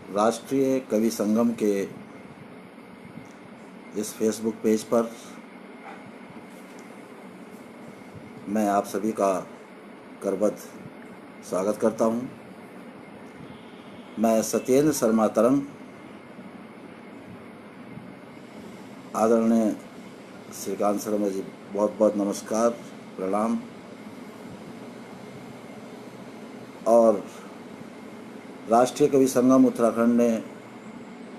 राष्ट्रीय कवि संगम के इस फेसबुक पेज पर मैं आप सभी का करबद्ध स्वागत करता हूं। मैं सत्येंद्र शर्मा तरंग, आदरणीय श्रीकांत शर्मा जी, बहुत बहुत नमस्कार, प्रणाम। और राष्ट्रीय कवि संगम उत्तराखंड ने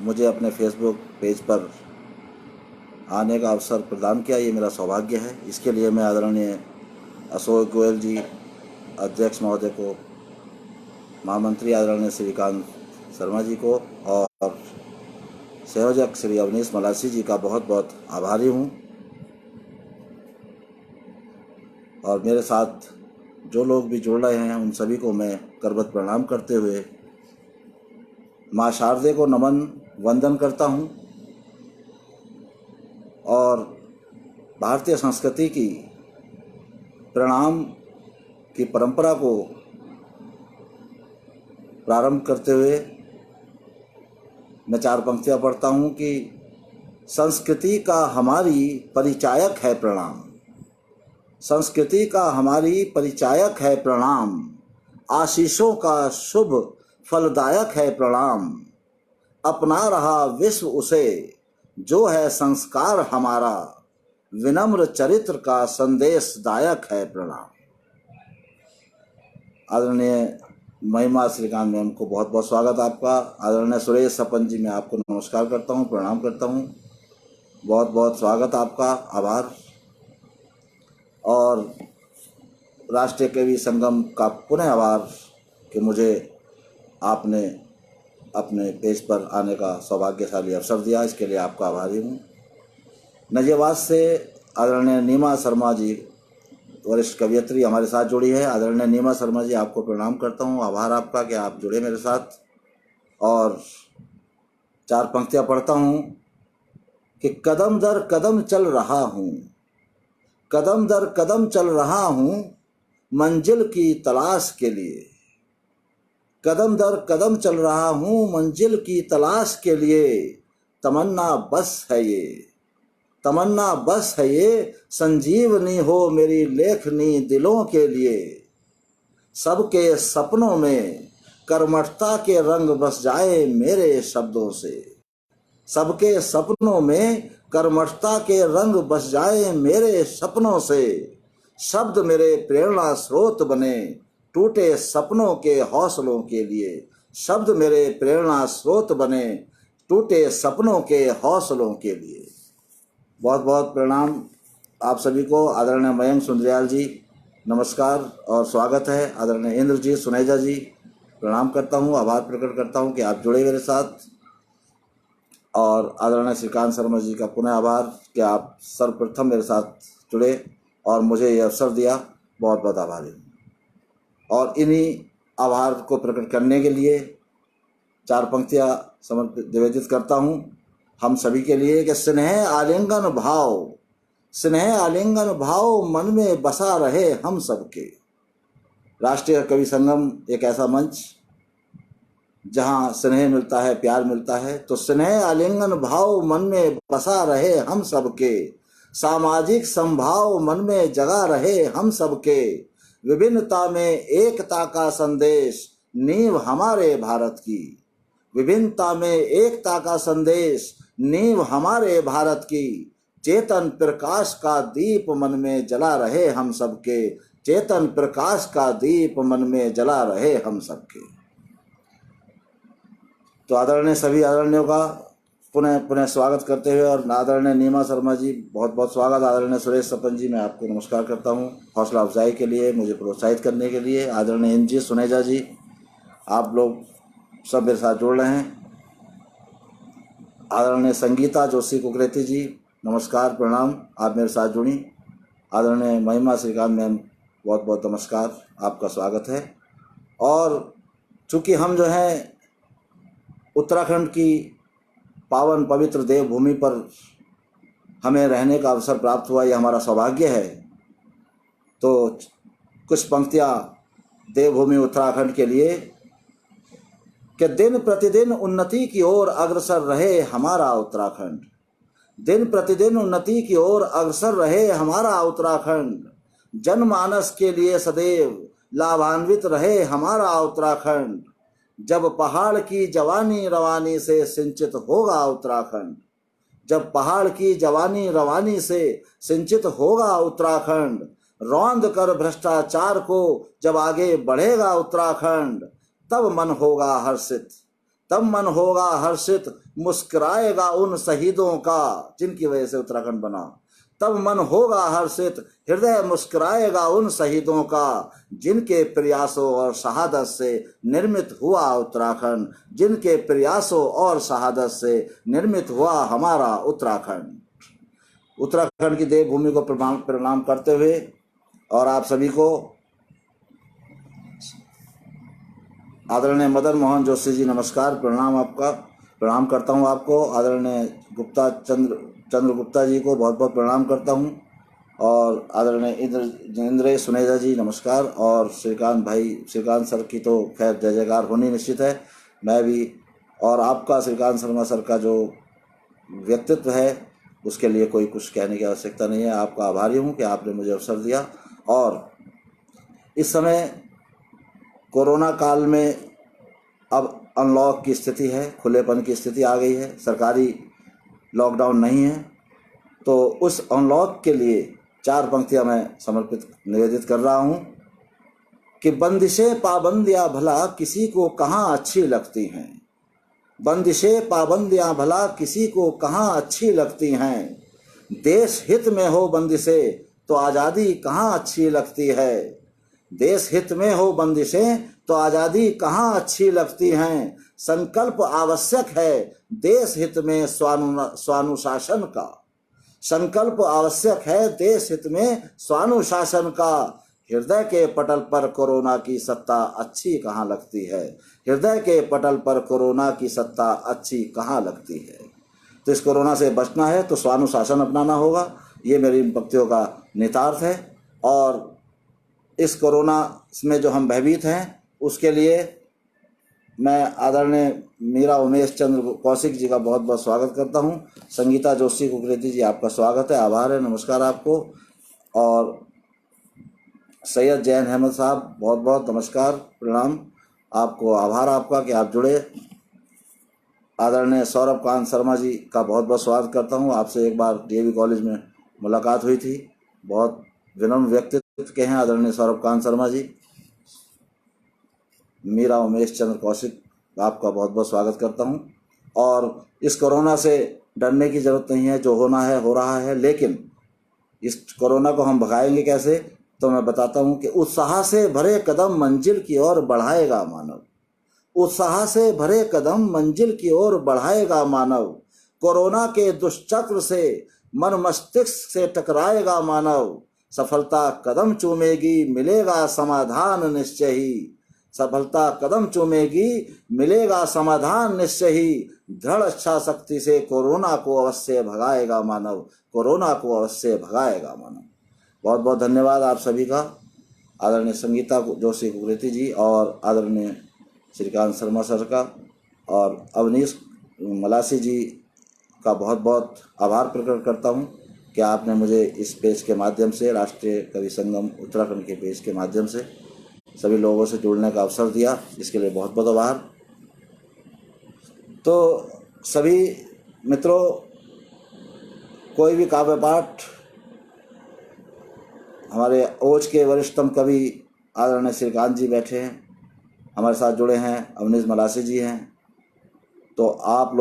मुझे अपने फेसबुक पेज पर आने का अवसर प्रदान किया, ये मेरा सौभाग्य है। इसके लिए मैं आदरणीय अशोक गोयल जी, अध्यक्ष महोदय को, महामंत्री आदरणीय श्रीकांत शर्मा जी को और संयोजक श्री अवनीश मलासी जी का बहुत बहुत आभारी हूँ। और मेरे साथ जो लोग भी जुड़ रहे हैं उन सभी को मैं करबद्ध प्रणाम करते हुए माँ शारदे को नमन वंदन करता हूँ और भारतीय संस्कृति की प्रणाम की परंपरा को प्रारंभ करते हुए मैं 4 पंक्तियाँ पढ़ता हूँ कि संस्कृति का हमारी परिचायक है प्रणाम, संस्कृति का हमारी परिचायक है प्रणाम, आशीषों का शुभ फलदायक है प्रणाम, अपना रहा विश्व उसे जो है संस्कार हमारा, विनम्र चरित्र का संदेशदायक है प्रणाम। आदरणीय महिमा श्रीकांत मैम को बहुत बहुत स्वागत आपका। आदरणीय सुरेश सपन जी, मैं आपको नमस्कार करता हूँ, प्रणाम करता हूँ, बहुत बहुत स्वागत आपका, आभार। और राष्ट्रीय कवि संगम का पुनः आभार कि मुझे आपने अपने पेज पर आने का सौभाग्यशाली अवसर दिया, इसके लिए आपका आभारी हूँ। नजियाबाद से आदरणीय नीमा शर्मा जी, वरिष्ठ कवियत्री, हमारे साथ जुड़ी है। आदरणीय नीमा शर्मा जी, आपको प्रणाम करता हूँ, आभार आपका कि आप जुड़े मेरे साथ। और 4 पंक्तियाँ पढ़ता हूँ कि कदम दर कदम चल रहा हूँ, कदम दर कदम चल रहा हूँ मंजिल की तलाश के लिए, कदम दर कदम चल रहा हूँ मंजिल की तलाश के लिए, तमन्ना बस है ये, तमन्ना बस है ये, संजीवनी हो मेरी लेखनी दिलों के लिए, सबके सपनों में कर्मठता के रंग बस जाए मेरे शब्दों से, सबके सपनों में कर्मठता के रंग बस जाए मेरे सपनों से, शब्द मेरे प्रेरणा स्रोत बने टूटे सपनों के हौसलों के लिए, शब्द मेरे प्रेरणा स्रोत बने टूटे सपनों के हौसलों के लिए। बहुत बहुत प्रणाम आप सभी को। आदरणीय मयंक सुंदरियाल जी, नमस्कार और स्वागत है। आदरणीय इंद्र जी, सुनेजा जी, प्रणाम करता हूँ, आभार प्रकट करता हूँ कि आप जुड़े मेरे साथ। और आदरणीय श्रीकांत शर्मा जी का पुनः आभार कि आप सर्वप्रथम मेरे साथ जुड़े और मुझे ये अवसर दिया, बहुत बहुत आभारी हूँ। और इन्हीं आभार को प्रकट करने के लिए 4 पंक्तियाँ समर्पित निवेदित करता हूँ हम सभी के लिए कि स्नेह आलिंगन भाव, स्नेह आलिंगन भाव मन में बसा रहे हम सबके। राष्ट्रीय कवि संगम एक ऐसा मंच जहाँ स्नेह मिलता है, प्यार मिलता है, तो स्नेह आलिंगन भाव मन में बसा रहे हम सबके, सामाजिक संभाव मन में जगा रहे हम सबके, विभिन्नता में एकता का संदेश नींव हमारे भारत की, विभिन्नता में एकता का संदेश नींव हमारे भारत की, चेतन प्रकाश का दीप मन में जला रहे हम सबके, चेतन प्रकाश का दीप मन में जला रहे हम सबके। तो आदरणीय सभी आदरणीयों का पुनः पुनः स्वागत करते हुए, और आदरणीय नीमा शर्मा जी, बहुत बहुत स्वागत। आदरणीय सुरेश सपन जी, मैं आपको नमस्कार करता हूँ हौसला अफजाई के लिए, मुझे प्रोत्साहित करने के लिए। आदरणीय इंद्र जी, सुनेजा जी, आप लोग सब मेरे साथ जुड़ रहे हैं। आदरणीय संगीता जोशी कुकरेती जी, नमस्कार, प्रणाम, आप मेरे साथ जुड़ी। आदरणीय महिमा श्रीकांत मैम, बहुत बहुत नमस्कार, आपका स्वागत है। और चूँकि हम जो हैं उत्तराखंड की पावन पवित्र देवभूमि पर हमें रहने का अवसर प्राप्त हुआ, यह हमारा सौभाग्य है, तो कुछ पंक्तियाँ देवभूमि उत्तराखंड के लिए कि दिन प्रतिदिन उन्नति की ओर अग्रसर रहे हमारा उत्तराखंड, दिन प्रतिदिन उन्नति की ओर अग्रसर रहे हमारा उत्तराखंड, जनमानस के लिए सदैव लाभान्वित रहे हमारा उत्तराखंड। जब पहाड़ की जवानी रवानी से सिंचित होगा उत्तराखंड, जब पहाड़ की जवानी रवानी से सिंचित होगा उत्तराखंड, रौंद कर भ्रष्टाचार को जब आगे बढ़ेगा उत्तराखंड, तब मन होगा हर्षित, तब मन होगा हर्षित, मुस्कुराएगा उन शहीदों का जिनकी वजह से उत्तराखंड बना। तब मन होगा हर्षित, हृदय मुस्कुराएगा उन शहीदों का जिनके प्रयासों और शहादत से निर्मित हुआ उत्तराखंड, जिनके प्रयासों और शहादत से निर्मित हुआ हमारा उत्तराखंड। उत्तराखंड की देवभूमि को प्रणाम करते हुए और आप सभी को आदरणीय मदन मोहन जोशी जी नमस्कार, प्रणाम, आपका प्रणाम करता हूं। आपको आदरणीय गुप्ता चंद्र गुप्ता जी को बहुत बहुत प्रणाम करता हूं और आदरणीय इंद्र सुनेजा जी नमस्कार। और श्रीकांत सर की तो खैर जय जयकार होनी निश्चित है। मैं भी और आपका श्रीकांत शर्मा सर का जो व्यक्तित्व है उसके लिए कोई कुछ कहने की आवश्यकता नहीं है। आपका आभारी हूं कि आपने मुझे अवसर दिया। और इस समय कोरोना काल में अब अनलॉक की स्थिति है, खुलेपन की स्थिति आ गई है, सरकारी लॉकडाउन नहीं है। तो उस अनलॉक के लिए 4 पंक्तियां मैं निवेदित कर रहा हूं कि बंदिशें पाबंदियां भला किसी को कहाँ अच्छी लगती हैं, बंदिशें पाबंदियां भला किसी को कहाँ अच्छी लगती हैं, देश हित में हो बंदिशें तो आज़ादी कहाँ अच्छी लगती है, देश हित में हो बंदिशें तो आज़ादी कहाँ अच्छी लगती हैं, संकल्प आवश्यक है देश हित में स्वानुशासन का, संकल्प आवश्यक है देश हित में स्वानुशासन का, हृदय के पटल पर कोरोना की सत्ता अच्छी कहाँ लगती है, हृदय के पटल पर कोरोना की सत्ता अच्छी कहाँ लगती है। तो इस कोरोना से बचना है तो स्वानुशासन अपनाना होगा, ये मेरी इन पंक्तियों का निहितार्थ है। और इस कोरोना में जो हम भयभीत हैं उसके लिए मैं आदरणीय मीरा उमेश चंद्र कौशिक जी का बहुत बहुत स्वागत करता हूं। संगीता जोशी कुकरेती जी आपका स्वागत है, आभार है, नमस्कार आपको। और सैयद जैन अहमद साहब बहुत बहुत नमस्कार, प्रणाम आपको, आभार आपका कि आप जुड़े। आदरणीय सौरभ कांत शर्मा जी का बहुत बहुत स्वागत करता हूं। आपसे एक बार डीएवी कॉलेज में मुलाकात हुई थी, बहुत विनम्र व्यक्तित्व के हैं आदरणीय सौरभ कांत शर्मा जी। मीरा उमेश चंद्र कौशिक आपका बहुत बहुत स्वागत करता हूं। और इस कोरोना से डरने की जरूरत नहीं है, जो होना है हो रहा है, लेकिन इस कोरोना को हम भगाएंगे कैसे, तो मैं बताता हूं कि उत्साह से भरे कदम मंजिल की ओर बढ़ाएगा मानव, उत्साह से भरे कदम मंजिल की ओर बढ़ाएगा मानव, कोरोना के दुष्चक्र से मन मस्तिष्क से टकराएगा मानव, सफलता कदम चूमेगी मिलेगा समाधान निश्चय ही, सफलता कदम चूमेगी मिलेगा समाधान निश्चय ही, दृढ़ इच्छा शक्ति से कोरोना को अवश्य भगाएगा मानव, कोरोना को अवश्य भगाएगा मानव। बहुत बहुत धन्यवाद आप सभी का, आदरणीय संगीता जोशी कुकरेती जी और आदरणीय श्रीकांत शर्मा सर का और अवनीश मलासी जी का बहुत बहुत आभार प्रकट करता हूं कि आपने मुझे इस पेज के माध्यम से, राष्ट्रीय कवि संगम उत्तराखंड के पेज के माध्यम से सभी लोगों से जुड़ने का अवसर दिया, इसके लिए बहुत बहुत आभार। तो सभी मित्रों, कोई भी काव्य पाठ, हमारे ओज के वरिष्ठतम कवि आदरणीय श्रीकांत जी बैठे हैं, हमारे साथ जुड़े हैं, अवनीश मलासी जी हैं। तो आप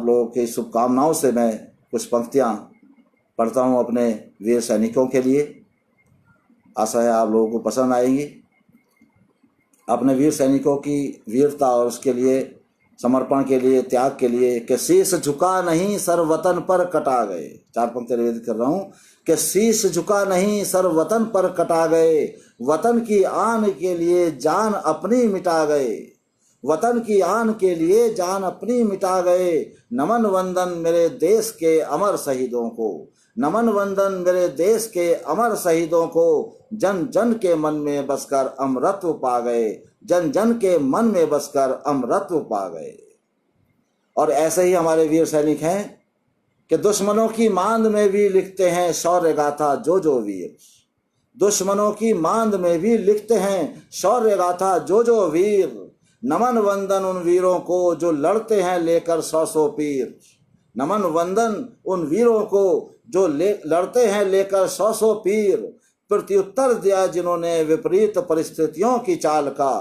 लोगों के शुभकामनाओं से मैं कुछ पंक्तियां पढ़ता हूं अपने वीर सैनिकों के लिए, आशा है आप लोगों को पसंद आएंगी। अपने वीर सैनिकों की वीरता और उसके लिए समर्पण के लिए, त्याग के लिए, कि शीश झुका नहीं सर वतन पर कटा गए, 4 पंक्ति निवेदित कर रहा हूं कि शीश झुका नहीं सर वतन पर कटा गए, वतन की आन के लिए जान अपनी मिटा गए, वतन की आन के लिए जान अपनी मिटा गए, नमन वंदन मेरे देश के अमर शहीदों को, नमन वंदन मेरे देश के अमर शहीदों को, जन जन के मन में बसकर अमरत्व पा गए, जन जन के मन में बसकर अमरत्व पा गए। और ऐसे ही हमारे वीर सैनिक हैं कि दुश्मनों की मांद में भी लिखते हैं शौर्य गाथा जो वीर। दुश्मनों की मांद में भी लिखते हैं शौर्य गाथा जो वीर। नमन वंदन उन वीरों को जो लड़ते हैं लेकर 100 पीर। नमन वंदन उन वीरों को जो लड़ते हैं लेकर 100 पीर। प्रत्युत्तर दिया जिन्होंने विपरीत परिस्थितियों की चाल का।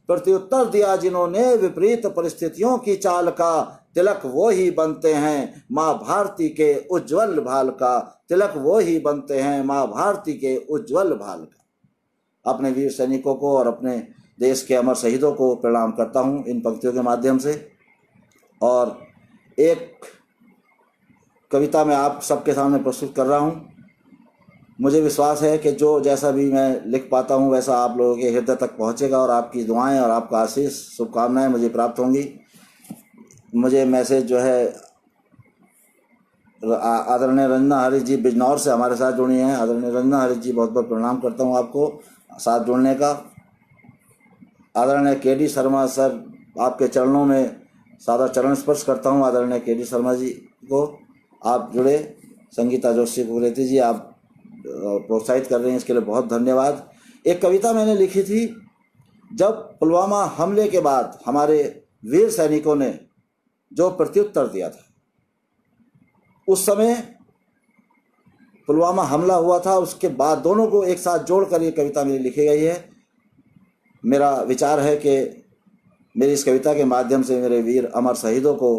प्रत्युत्तर दिया जिन्होंने विपरीत परिस्थितियों की चाल का। तिलक वो ही बनते हैं माँ भारती के उज्जवल भाल का। तिलक वो ही बनते हैं माँ भारती के उज्जवल भाल का। अपने वीर सैनिकों को और अपने देश के अमर शहीदों को प्रणाम करता हूँ इन पंक्तियों के माध्यम से। और एक कविता मैं आप सबके सामने प्रस्तुत कर रहा हूँ। मुझे विश्वास है कि जो जैसा भी मैं लिख पाता हूँ वैसा आप लोगों के हृदय तक पहुँचेगा और आपकी दुआएं और आपका आशीष शुभकामनाएं मुझे प्राप्त होंगी। मुझे मैसेज जो है आदरणीय रंजना हरीश जी बिजनौर से हमारे साथ जुड़ी हैं। आदरणीय रंजना हरीश जी, बहुत बहुत प्रणाम करता हूँ आपको साथ जुड़ने का। आदरणीय केडी शर्मा सर, आपके चरणों में सादा चरण स्पर्श करता हूँ। आदरणीय केडी शर्मा जी को आप जुड़े। संगीता जोशी कुरेती जी, आप प्रोत्साहित कर रहे हैं, इसके लिए बहुत धन्यवाद। एक कविता मैंने लिखी थी जब पुलवामा हमले के बाद हमारे वीर सैनिकों ने जो प्रत्युत्तर दिया था। उस समय पुलवामा हमला हुआ था, उसके बाद दोनों को एक साथ जोड़कर ये कविता मेरी लिखी गई है। मेरा विचार है कि मेरी इस कविता के माध्यम से मेरे वीर अमर शहीदों को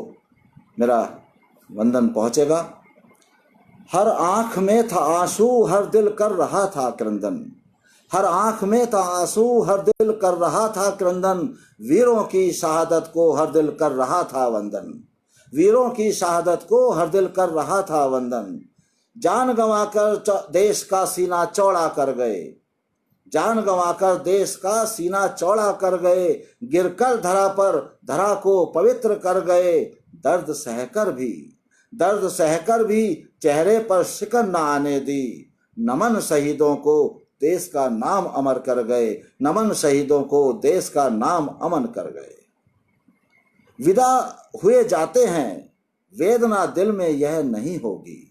मेरा वंदन पहुंचेगा। हर आंख में था आंसू, हर दिल कर रहा था क्रंदन। हर आंख में था आंसू, हर दिल कर रहा था क्रंदन। वीरों की शहादत को हर दिल कर रहा था वंदन। वीरों की शहादत को हर दिल कर रहा था वंदन। जान गंवाकर देश का सीना चौड़ा कर गए। जान गंवाकर देश का सीना चौड़ा कर गए। गिरकर धरा को पवित्र कर गए। दर्द सहकर भी चेहरे पर शिकन न आने दी। नमन शहीदों को देश का नाम अमर कर गए। नमन शहीदों को देश का नाम अमन कर गए। विदा हुए जाते हैं वेदना दिल में यह नहीं होगी।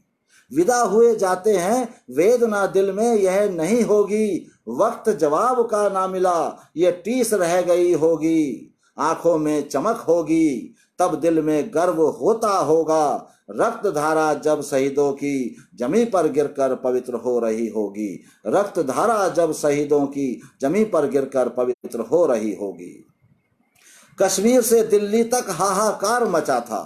विदा हुए जाते हैं वेदना दिल में यह नहीं होगी। वक्त जवाब का ना मिला ये टीस रह गई होगी। आंखों में चमक होगी तब दिल में गर्व होता होगा। रक्त धारा जब शहीदों की जमी पर गिरकर पवित्र हो रही होगी। रक्त धारा जब शहीदों की जमी पर गिरकर पवित्र हो रही होगी। कश्मीर से दिल्ली तक हाहाकार मचा था।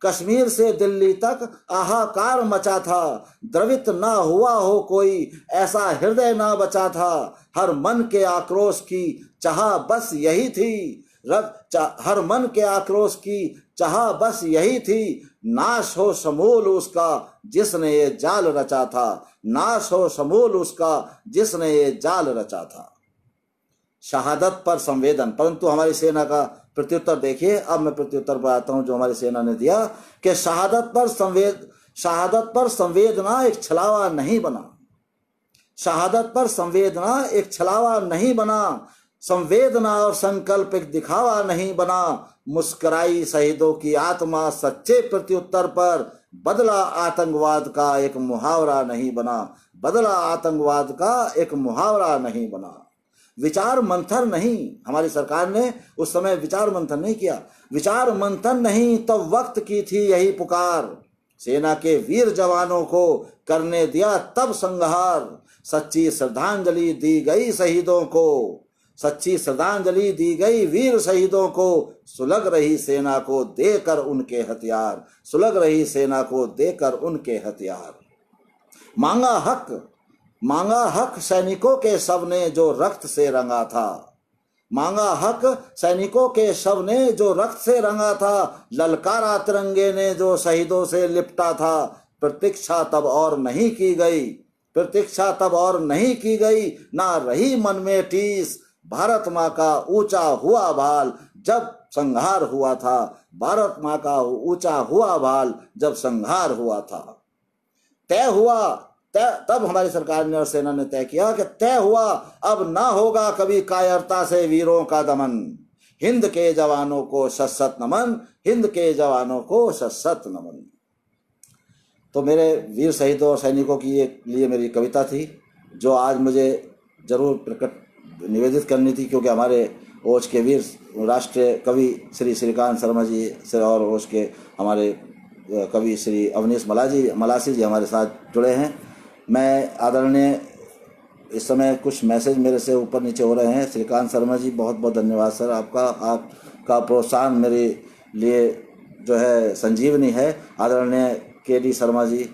कश्मीर से दिल्ली तक हाहाकार मचा था। द्रवित ना हुआ हो कोई ऐसा हृदय ना बचा था। हर मन के आक्रोश की चाह बस यही थी। हर मन के आक्रोश की चाह बस यही थी। नाश हो समूल उसका जिसने ये जाल रचा था। नाश हो समूल उसका जिसने ये जाल रचा था। शहादत पर संवेदन, परंतु हमारी सेना का प्रत्युत्तर देखिए। अब मैं प्रत्युत्तर पर आता हूं जो हमारी सेना ने दिया कि शहादत पर संवेदना एक छलावा नहीं बना। शहादत पर संवेदना एक छलावा नहीं बना। संवेदना और संकल्प एक दिखावा नहीं बना। मुस्कुराई शहीदों की आत्मा सच्चे प्रत्युत्तर पर। बदला आतंकवाद का एक मुहावरा नहीं बना। बदला आतंकवाद का एक मुहावरा नहीं बना। विचार मंथन नहीं, हमारी सरकार ने उस समय विचार मंथन नहीं किया। विचार मंथन नहीं तब वक्त की थी यही पुकार। सेना के वीर जवानों को करने दिया तब संहार। सच्ची श्रद्धांजलि दी गई शहीदों को। सच्ची श्रद्धांजलि दी गई वीर शहीदों को। सुलग रही सेना को देकर उनके हथियार। सुलग रही सेना को देकर उनके हथियार। मांगा हक सैनिकों के शव ने जो रक्त से रंगा था। मांगा हक सैनिकों के शव ने जो रक्त से रंगा था। ललकारा तिरंगे ने जो शहीदों से लिपटा था। प्रतीक्षा तब और नहीं की गई। प्रतीक्षा तब और नहीं की गई। ना रही मन में टीस। भारत माँ का ऊंचा हुआ भाल जब संहार हुआ था। भारत माँ का ऊंचा हुआ भाल जब संहार हुआ था। तय तब हमारी सरकार ने और सेना ने तय किया कि तय हुआ, अब ना होगा कभी कायरता से वीरों का दमन। हिंद के जवानों को शत शत नमन, हिंद के जवानों को शत शत नमन। तो मेरे वीर शहीदों और सैनिकों की लिए मेरी कविता थी, जो आज मुझे जरूर प्रकट निवेदित करनी थी, क्योंकि हमारे ओज के वीर राष्ट्रीय कवि श्री श्रीकांत शर्मा जी से और ओज के हमारे कवि श्री अवनीश मलासी जी हमारे साथ जुड़े हैं। मैं आदरणीय, इस समय कुछ मैसेज मेरे से ऊपर नीचे हो रहे हैं। श्रीकांत शर्मा जी, बहुत बहुत धन्यवाद सर आपका प्रोत्साहन मेरे लिए जो है संजीवनी है। आदरणीय KD शर्मा जी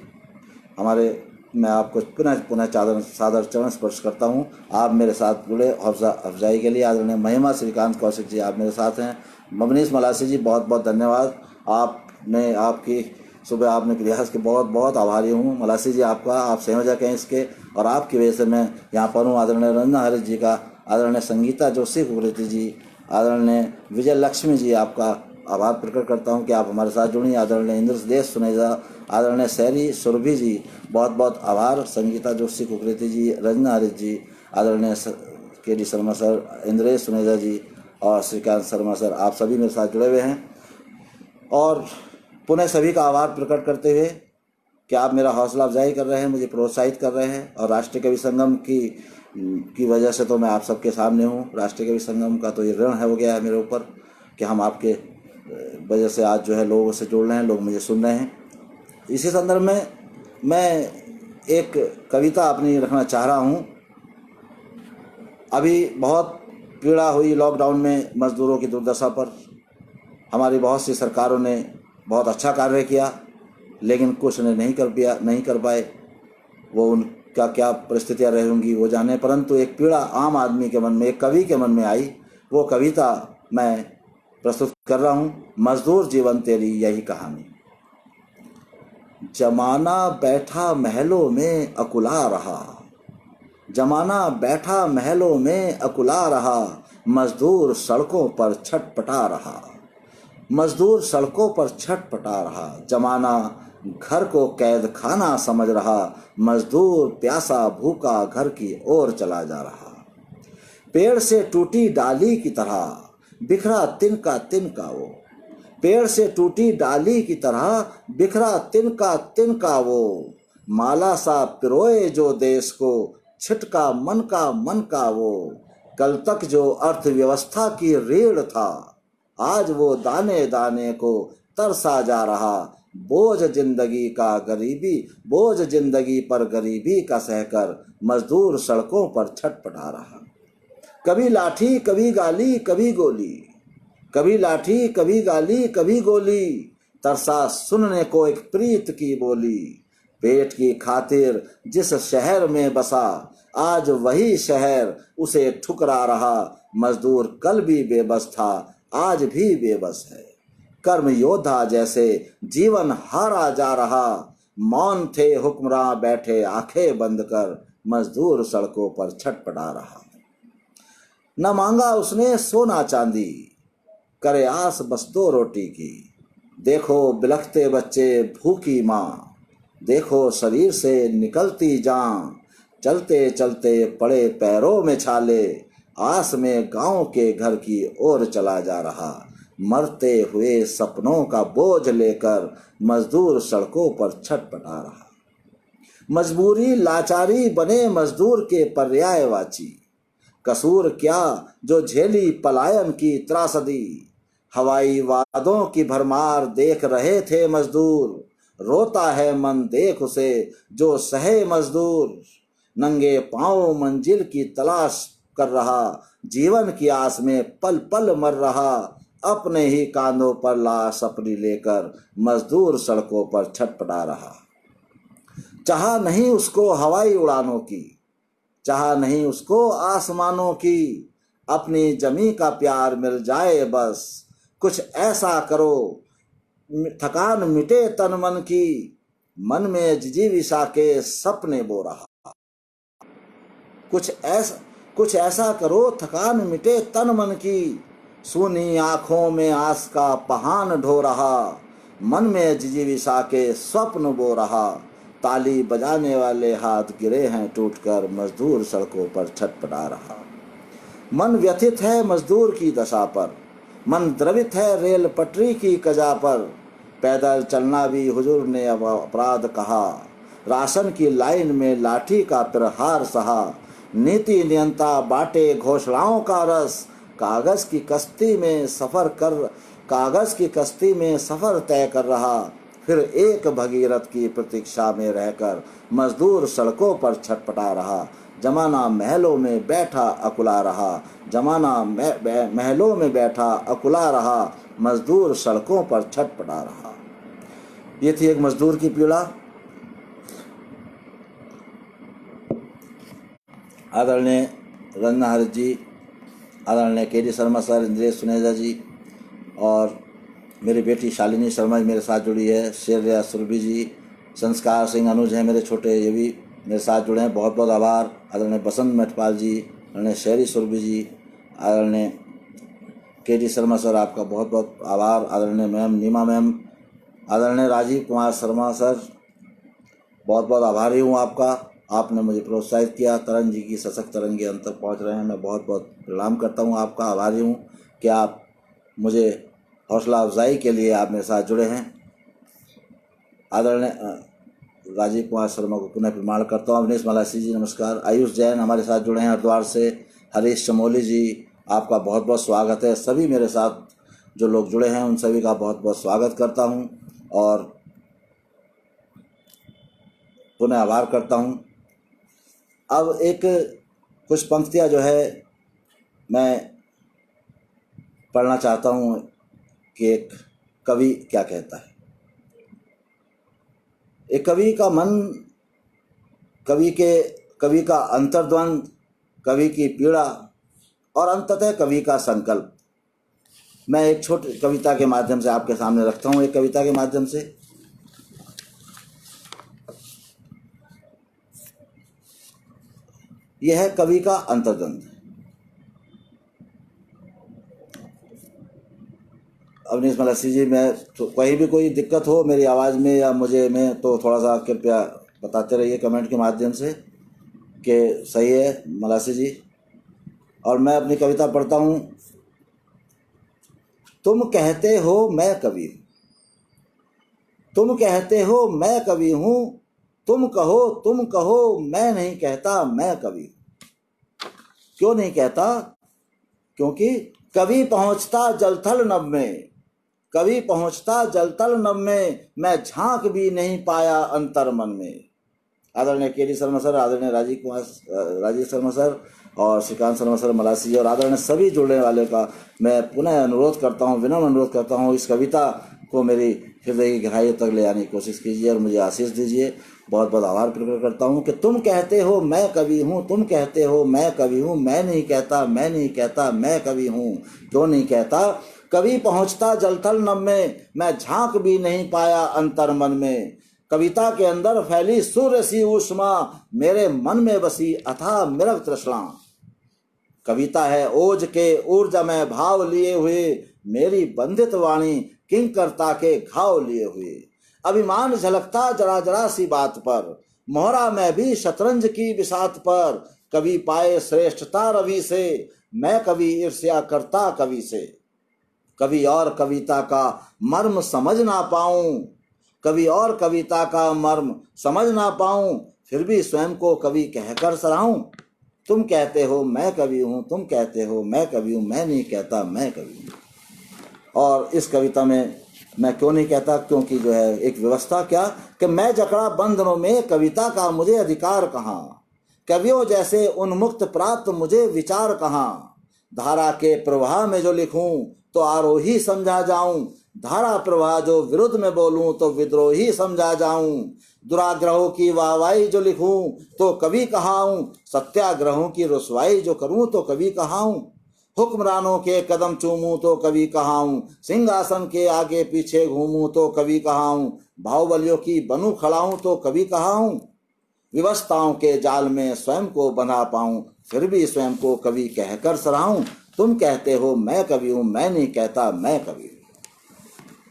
हमारे, मैं आपको पुनः सादर चरण स्पर्श करता हूँ। आप मेरे साथ जुड़े अफजाई के लिए। आदरणीय महिमा श्रीकांत कौशिक जी आप मेरे साथ हैं। मवनीश मलासी जी बहुत बहुत धन्यवाद, आपने आपकी सुबह आपने प्रयास के बहुत बहुत आभारी हूँ। मलासी जी आपका, आप संयोजक हैं इसके, और आपकी वजह से मैं यहाँ पर हूँ। आदरणीय रंजना हरीश जी का, आदरणीय संगीता जोशी कुकरेती जी, आदरणीय विजय लक्ष्मी जी आपका आभार प्रकट करता हूँ कि आप हमारे साथ जुड़ी। आदरणीय इंद्रदेश सुनेजा, आदरणीय शहरी सुरभि जी बहुत बहुत आभार। संगीता जोशी कुकरेती जी, रंजना हरीश जी, आदरणीय KD शर्मा सर, इंद्रेश सुनेजा जी और श्रीकांत शर्मा सर, आप सभी मेरे साथ जुड़े हुए हैं। और पुनः सभी का आभार प्रकट करते हुए कि आप मेरा हौसला अफजाई कर रहे हैं, मुझे प्रोत्साहित कर रहे हैं। और राष्ट्रीय कवि संगम की वजह से तो मैं आप सबके सामने हूँ। राष्ट्रीय कवि संगम का तो ये ऋण हो गया है मेरे ऊपर कि हम आपके वजह से आज जो है लोगों से जुड़ रहे हैं, लोग मुझे सुन रहे हैं। इसी संदर्भ में मैं एक कविता अपनी रखना चाह रहा हूँ। अभी बहुत पीड़ा हुई लॉकडाउन में मजदूरों की दुर्दशा पर। हमारी बहुत सी सरकारों ने बहुत अच्छा कार्य किया, लेकिन कुछ ने नहीं कर पाए। वो उनका क्या परिस्थितियाँ रहेंगी वो जाने, परंतु एक पीड़ा आम आदमी के मन में, एक कवि के मन में आई। वो कविता मैं प्रस्तुत कर रहा हूँ। मजदूर जीवन तेरी यही कहानी। जमाना बैठा महलों में अकुला रहा, जमाना बैठा महलों में अकुला रहा, मजदूर सड़कों पर छटपटा रहा, मजदूर सड़कों पर छटपटा रहा। जमाना घर को कैद खाना समझ रहा, मजदूर प्यासा भूखा घर की ओर चला जा रहा। पेड़ से टूटी डाली की तरह बिखरा तिनका वो, पेड़ से टूटी डाली की तरह बिखरा तिनका वो, माला सा पिरोए जो देश को छिटका मन का वो। कल तक जो अर्थव्यवस्था की रीढ़ था, आज वो दाने दाने को तरसा जा रहा। बोझ जिंदगी पर गरीबी का सहकर मजदूर सड़कों पर छटपटा रहा। कभी लाठी कभी गाली कभी गोली, कभी लाठी कभी गाली कभी गोली, तरसा सुनने को एक प्रीत की बोली। पेट की खातिर जिस शहर में बसा, आज वही शहर उसे ठुकरा रहा। मजदूर कल भी बेबस था, आज भी बेबस है। कर्म योद्धा जैसे जीवन हारा जा रहा, मौन थे हुक्मरां बैठे आंखें बंद कर, मजदूर सड़कों पर छटपटा रहा। न मांगा उसने सोना चांदी, करे आस बस 2 रोटी की। देखो बिलखते बच्चे भूखी माँ, देखो शरीर से निकलती जान। चलते चलते पड़े पैरों में छाले, आस में गांव के घर की ओर चला जा रहा। मरते हुए सपनों का बोझ लेकर मजदूर सड़कों पर छटपटा रहा। मजबूरी लाचारी बने मजदूर के पर्यायवाची, कसूर क्या जो झेली पलायन की त्रासदी। हवाई वादों की भरमार देख रहे थे मजदूर, रोता है मन देख उसे जो सहे मजदूर। नंगे पांव मंजिल की तलाश कर रहा, जीवन की आस में पल पल मर रहा। अपने ही कांधों पर लाश अपनी लेकर मजदूर सड़कों पर छटपटा रहा। चाहा नहीं उसको हवाई उड़ानों की, चाहा नहीं उसको आसमानों की। अपनी जमी का प्यार मिल जाए बस, कुछ ऐसा करो थकान मिटे तन मन की। मन में जिजीविषा के सपने बो रहा, कुछ ऐसा करो थकान मिटे तन मन की। सूनी आंखों में आस का पहान ढो रहा, मन में जिजीविषा के स्वप्न बो रहा। ताली बजाने वाले हाथ गिरे हैं टूटकर, मजदूर सड़कों पर छटपटा रहा। मन व्यथित है मजदूर की दशा पर, मन द्रवित है रेल पटरी की कजा पर। पैदल चलना भी हुजूर ने अब अपराध कहा, राशन की लाइन में लाठी का प्रहार सहा। नीति नियंता बाटे घोषणाओं का रस, कागज की कश्ती में सफर तय कर रहा। फिर एक भगीरथ की प्रतीक्षा में रहकर मजदूर सड़कों पर छटपटा रहा। जमाना महलों में बैठा अकुला रहा, महलों में बैठा अकुला रहा, मजदूर सड़कों पर छटपटा रहा। ये थी एक मजदूर की पीड़ा। आदरणीय रंजना हरित जी, आदरणीय के.डी. शर्मा सर, इंद्रेश सुनेजा जी और मेरी बेटी शालिनी शर्मा मेरे साथ जुड़ी है। शेर सुरभि जी, संस्कार सिंह अनुज हैं मेरे छोटे, ये भी मेरे साथ जुड़े हैं, बहुत बहुत आभार। आदरणीय बसंत मठपाल जी, आदरणीय शेरी सुरभि जी, आदरणीय के.डी. शर्मा सर, आपका बहुत बहुत आभार। आदरणीय मैम नीमा मैम, आदरणीय राजीव कुमार शर्मा सर, बहुत बहुत आभारी हूँ आपका, आपने मुझे प्रोत्साहित किया। तरंग जी की सशक्त तरंगे अंत तक पहुँच रहे हैं, मैं बहुत बहुत प्रणाम करता हूँ आपका, आभारी हूँ कि आप मुझे हौसला अफजाई के लिए आप मेरे साथ जुड़े हैं। आदरणीय राजीव कुमार शर्मा को पुनः प्रमाण करता हूँ। अवनीश मलासी जी नमस्कार। आयुष जैन हमारे साथ जुड़े हैं हरिद्वार से। हरीश चमोली जी, आपका बहुत बहुत स्वागत है। सभी मेरे साथ जो लोग जुड़े हैं उन सभी का बहुत बहुत स्वागत करता हूँ और पुनः आभार करता हूँ। अब एक कुछ पंक्तियाँ जो है मैं पढ़ना चाहता हूँ कि एक कवि क्या कहता है। एक कवि का मन, कवि का अंतर्द्वंद, कवि की पीड़ा और अंततः कवि का संकल्प मैं एक छोटी कविता के माध्यम से आपके सामने रखता हूँ। एक कविता के माध्यम से यह है कवि का अंतर्द्वंद। अवनीश मलासी जी, मैं तो कहीं भी कोई दिक्कत हो मेरी आवाज़ में या मुझे में तो थोड़ा सा कृपया बताते रहिए कमेंट के माध्यम से कि सही है मलासी जी। और मैं अपनी कविता पढ़ता हूँ। तुम कहते हो मैं कवि हूँ, तुम कहते हो मैं कवि हूँ, तुम कहो मैं नहीं कहता मैं कवि हूँ। क्यों नहीं कहता? क्योंकि कवि पहुँचता जलथल नभ में, कवि पहुँचता जलथल नभ में, मैं झांक भी नहीं पाया अंतर मन में। आदरणीय के.डी. शर्मा सर, आदरणीय राजीव शर्मा सर और श्रीकांत शर्मा सर मलासी और आदरणीय सभी जुड़ने वाले का मैं पुनः अनुरोध करता हूँ, विनम्र अनुरोध करता हूँ, इस कविता को मेरी हृदय की गहराइयों तक ले आने की कोशिश कीजिए और मुझे आशीष दीजिए। बहुत बहुत आभार प्रकट करता हूँ कि तुम कहते हो मैं कवि हूँ, तुम कहते हो मैं कवि हूँ, मैं नहीं कहता मैं कवि हूँ। क्यों नहीं कहता? कवि पहुँचता जलथल नभ में, मैं झांक भी नहीं पाया अंतर मन में। कविता के अंदर फैली सूर्य सी ऊष्मा, मेरे मन में बसी अथाह मृग तृष्णा। कविता है ओज के ऊर्जामय भाव लिए हुए, मेरी बंधित वाणी किंकरता के घाव लिए हुए। अभिमान झलकता जरा जरा सी बात पर, मोहरा मैं भी शतरंज की बिसात पर। कवि पाए श्रेष्ठता रवि से, मैं कवि ईर्ष्या करता कवि से। कवि और कविता का मर्म समझ ना पाऊं, कवि और कविता का मर्म समझ ना पाऊं, फिर भी स्वयं को कवि कहकर सराहूं। तुम कहते हो मैं कवि हूँ, तुम कहते हो मैं कवि हूँ, मैं नहीं कहता मैं कवि हूँ। और इस कविता में मैं क्यों नहीं कहता? क्योंकि जो है एक व्यवस्था क्या कि मैं जकड़ा बंधनों में, कविता का मुझे अधिकार कहाँ। कवियों जैसे उन्मुक्त प्राप्त मुझे विचार कहाँ। धारा के प्रवाह में जो लिखूं तो आरोही समझा जाऊं, धारा प्रवाह जो विरुद्ध में बोलूं तो विद्रोही समझा जाऊं। दुराग्रहों की वाहवाही जो लिखूं तो कवि कहाऊं, सत्याग्रहों की रुसवाई जो करूं तो कवि कहाऊं। हुक्मरानों के कदम चूमूं तो कवि कहाऊं, सिंहासन के आगे पीछे घूमूं तो कवि कहाऊं। बाहुबलियों की बनू खड़ाऊं तो कवि कहाऊं। विवशताओं के जाल में स्वयं को बंधा पाऊं, फिर भी स्वयं को कवि कहकर सराहूं। तुम कहते हो मैं कवि हूं, मैं नहीं कहता मैं कवि हूं।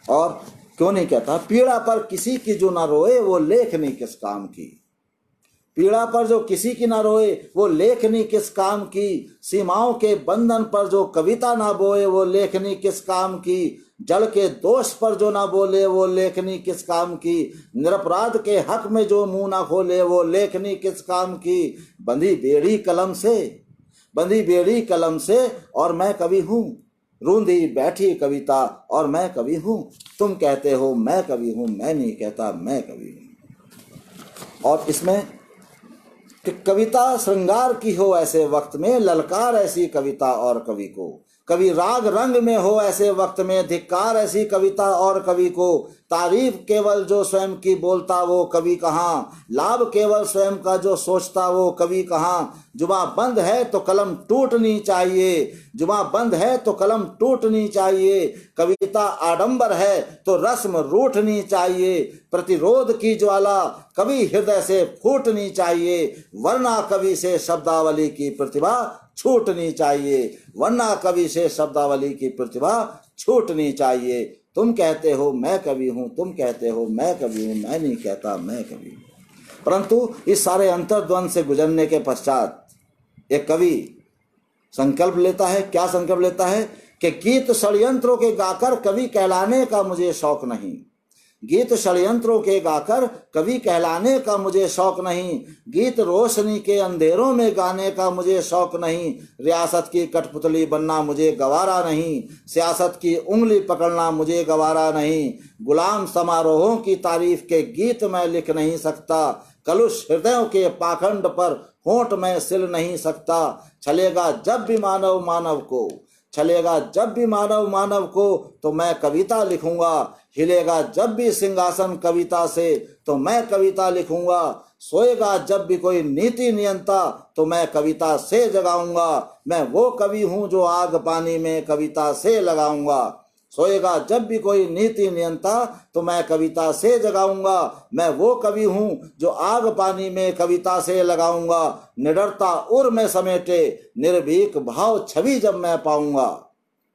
और क्यों नहीं कहता? पीड़ा पर किसी की जो ना रोए वो लेखनी किस काम की। पीड़ा पर जो किसी की ना रोए वो लेखनी किस काम की। सीमाओं के बंधन पर जो कविता ना बोए वो लेखनी किस काम की। जल के दोष पर जो ना बोले वो लेखनी किस काम की। निरपराध के हक में जो मुंह ना खोले वो लेखनी किस काम की। बंधी बेड़ी कलम से, बंधी बेड़ी कलम से और मैं कवि हूँ। रूंधी बैठी कविता और मैं कवि हूँ। तुम कहते हो मैं कवि हूँ, मैं नहीं कहता मैं कवि हूँ। और इसमें कि कविता श्रृंगार की हो ऐसे वक्त में, ललकार ऐसी कविता और कवि को। कवि राग रंग में हो ऐसे वक्त में, धिक्कार ऐसी कविता और कवि को। तारीफ केवल जो स्वयं की बोलता वो कवि कहाँ, लाभ केवल स्वयं का जो सोचता वो कवि कहाँ। जुबां बंद है तो कलम टूटनी चाहिए, जुबां बंद है तो कलम टूटनी चाहिए। कविता आडंबर है तो रस्म रूठनी चाहिए। प्रतिरोध की ज्वाला कवि हृदय से फूटनी चाहिए, वरना कवि से शब्दावली की प्रतिभा छूटनी चाहिए, वरना कवि से शब्दावली की प्रतिभा छूटनी चाहिए। तुम कहते हो मैं कवि हूँ, तुम कहते हो मैं कवि हूँ, मैं नहीं कहता मैं कवि हूँ। परंतु इस सारे अंतर्द्वंद से गुजरने के पश्चात एक कवि संकल्प लेता है। क्या संकल्प लेता है? कि गीत षड्यंत्रों के गाकर कवि कहलाने का मुझे शौक नहीं, गीत षड्यंत्रों के गाकर कवि कहलाने का मुझे शौक नहीं। गीत रोशनी के अंधेरों में गाने का मुझे शौक नहीं। रियासत की कठपुतली बनना मुझे गवारा नहीं, सियासत की उंगली पकड़ना मुझे गवारा नहीं। गुलाम समारोहों की तारीफ के गीत मैं लिख नहीं सकता, कलुष हृदयों के पाखंड पर होंठ में सिल नहीं सकता। चलेगा जब भी मानव मानव को, चलेगा जब भी मानव मानव को तो मैं कविता लिखूंगा। हिलेगा जब भी सिंहासन कविता से तो मैं कविता लिखूंगा। सोएगा जब भी कोई नीति नियंता तो मैं कविता से जगाऊंगा। मैं वो कवि हूँ जो आग पानी में कविता से लगाऊंगा। सोएगा जब भी कोई नीति नियंता तो मैं कविता से जगाऊंगा। मैं वो कवि हूँ जो आग पानी में कविता से लगाऊंगा। निडरता उर में समेटे निर्भीक भाव छवि जब मैं पाऊंगा,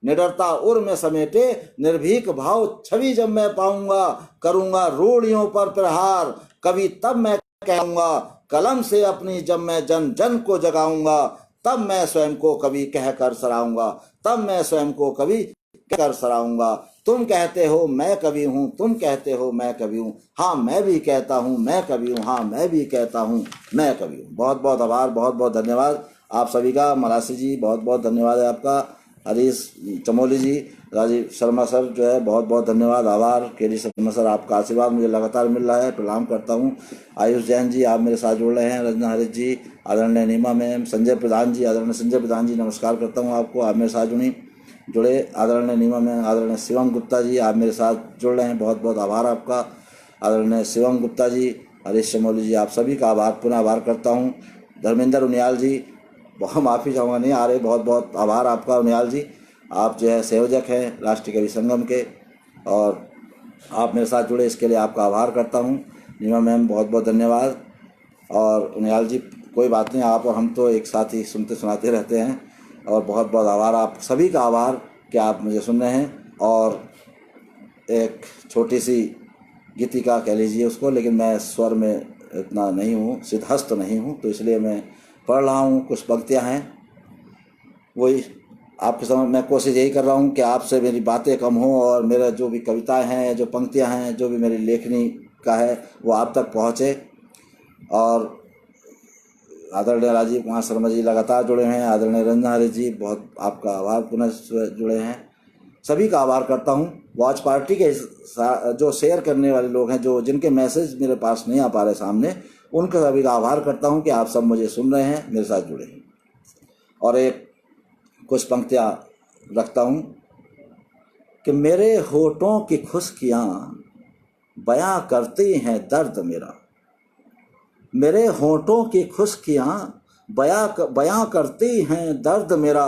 निडरता उर में समेटे निर्भीक भाव छवि जब मैं पाऊंगा। करूंगा रूढ़ियों पर प्रहार कवि तब मैं कहूंगा। कलम से अपनी जब मैं जन जन को जगाऊंगा, तब मैं स्वयं को कवि कहकर सराऊंगा, तब मैं स्वयं को कवि कहकर सराऊंगा। तुम कहते हो मैं कवि हूँ, तुम कहते हो मैं कवि हूँ, हाँ मैं भी कहता हूँ मैं कवि हूँ, हाँ मैं भी कहता हूँ मैं कवि हूँ। बहुत बहुत आभार, बहुत बहुत धन्यवाद आप सभी का। मलासी जी बहुत बहुत धन्यवाद है आपका। हरीश चमोली जी, राजीव शर्मा सर जो है बहुत बहुत धन्यवाद, आभार। केडी शर्मा सर आपका आशीर्वाद मुझे लगातार मिल रहा है, प्रणाम करता हूँ। आयुष जैन जी आप मेरे साथ जुड़ रहे हैं, रंजना हरीश जी, आदरणीय नीमा मैम, संजय प्रधान जी, आदरणीय संजय प्रधान जी नमस्कार करता हूँ आपको, आप मेरे साथ जुड़े। आदरणीय नीमा मैम, आदरणीय शिवम गुप्ता जी आप मेरे साथ जुड़ रहे हैं, बहुत बहुत आभार आपका। आदरणीय शिवम गुप्ता जी, हरीश चमोली जी, आप सभी का आभार, पुनः आभार करता हूँ। धर्मेंद्र उनियाल जी, बहुत माफ़ी चाहूँगा नहीं आ रहे, बहुत बहुत आभार आपका उनियाल जी। आप जो है संयोजक हैं राष्ट्रीय कवि संगम के और आप मेरे साथ जुड़े, इसके लिए आपका आभार करता हूँ। नीमा मैम बहुत बहुत धन्यवाद। और उनियाल जी कोई बात नहीं, आप और हम तो एक साथ ही सुनते सुनाते रहते हैं। और बहुत बहुत आभार आप सभी का आभार कि आप मुझे सुन रहे हैं। और एक छोटी सी गीतिका कह लीजिए उसको, लेकिन मैं स्वर में इतना नहीं हूँ, सिद्धहस्त नहीं हूँ, तो इसलिए मैं पढ़ रहा हूँ। कुछ पंक्तियाँ हैं वही आपके समझ, मैं कोशिश यही कर रहा हूँ कि आपसे मेरी बातें कम हो और मेरा जो भी कविताएं हैं, जो पंक्तियाँ हैं, जो भी मेरी लेखनी का है वो आप तक पहुँचे। और आदरणीय राजीव कुमार शर्मा जी लगातार जुड़े हैं, आदरणीय रंजना हरीश जी बहुत आपका आभार, पुनः जुड़े हैं। सभी का आभार करता हूँ। वॉच पार्टी के जो शेयर करने वाले लोग हैं, जो जिनके मैसेज मेरे पास नहीं आ पा रहे सामने, उनका सभी का आभार करता हूँ कि आप सब मुझे सुन रहे हैं, मेरे साथ जुड़े हैं। और एक कुछ पंक्तियाँ रखता हूँ कि मेरे होठों की खुश्कियाँ बयां करती हैं दर्द मेरा, मेरे होठों की खुश्कियाँ बयां करती हैं दर्द मेरा।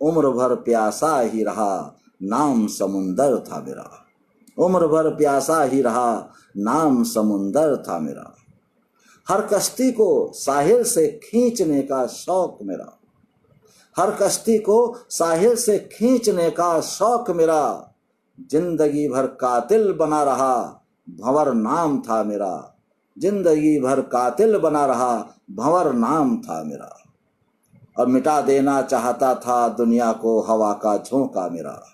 उम्र भर प्यासा ही रहा नाम समुंदर था मेरा, उम्र भर प्यासा ही रहा नाम समुंदर था मेरा। हर कश्ती को साहिल से खींचने का शौक मेरा, हर कश्ती को साहिल से खींचने का शौक मेरा। जिंदगी भर कातिल बना रहा, भंवर नाम था मेरा। जिंदगी भर कातिल बना रहा, भंवर नाम था मेरा। और मिटा देना चाहता था दुनिया को हवा का झोंका मेरा।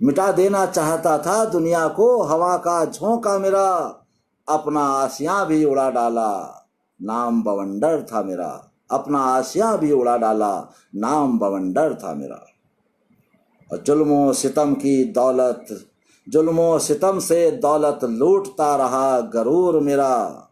मिटा देना चाहता था दुनिया को हवा का झोंका मेरा। अपना आसियां भी उड़ा डाला, नाम बवंडर था मेरा। अपना आसियां भी उड़ा डाला, नाम बवंडर था मेरा। और जुल्मों सितम की दौलत, जुल्मों सितम से दौलत लूटता रहा गरूर मेरा।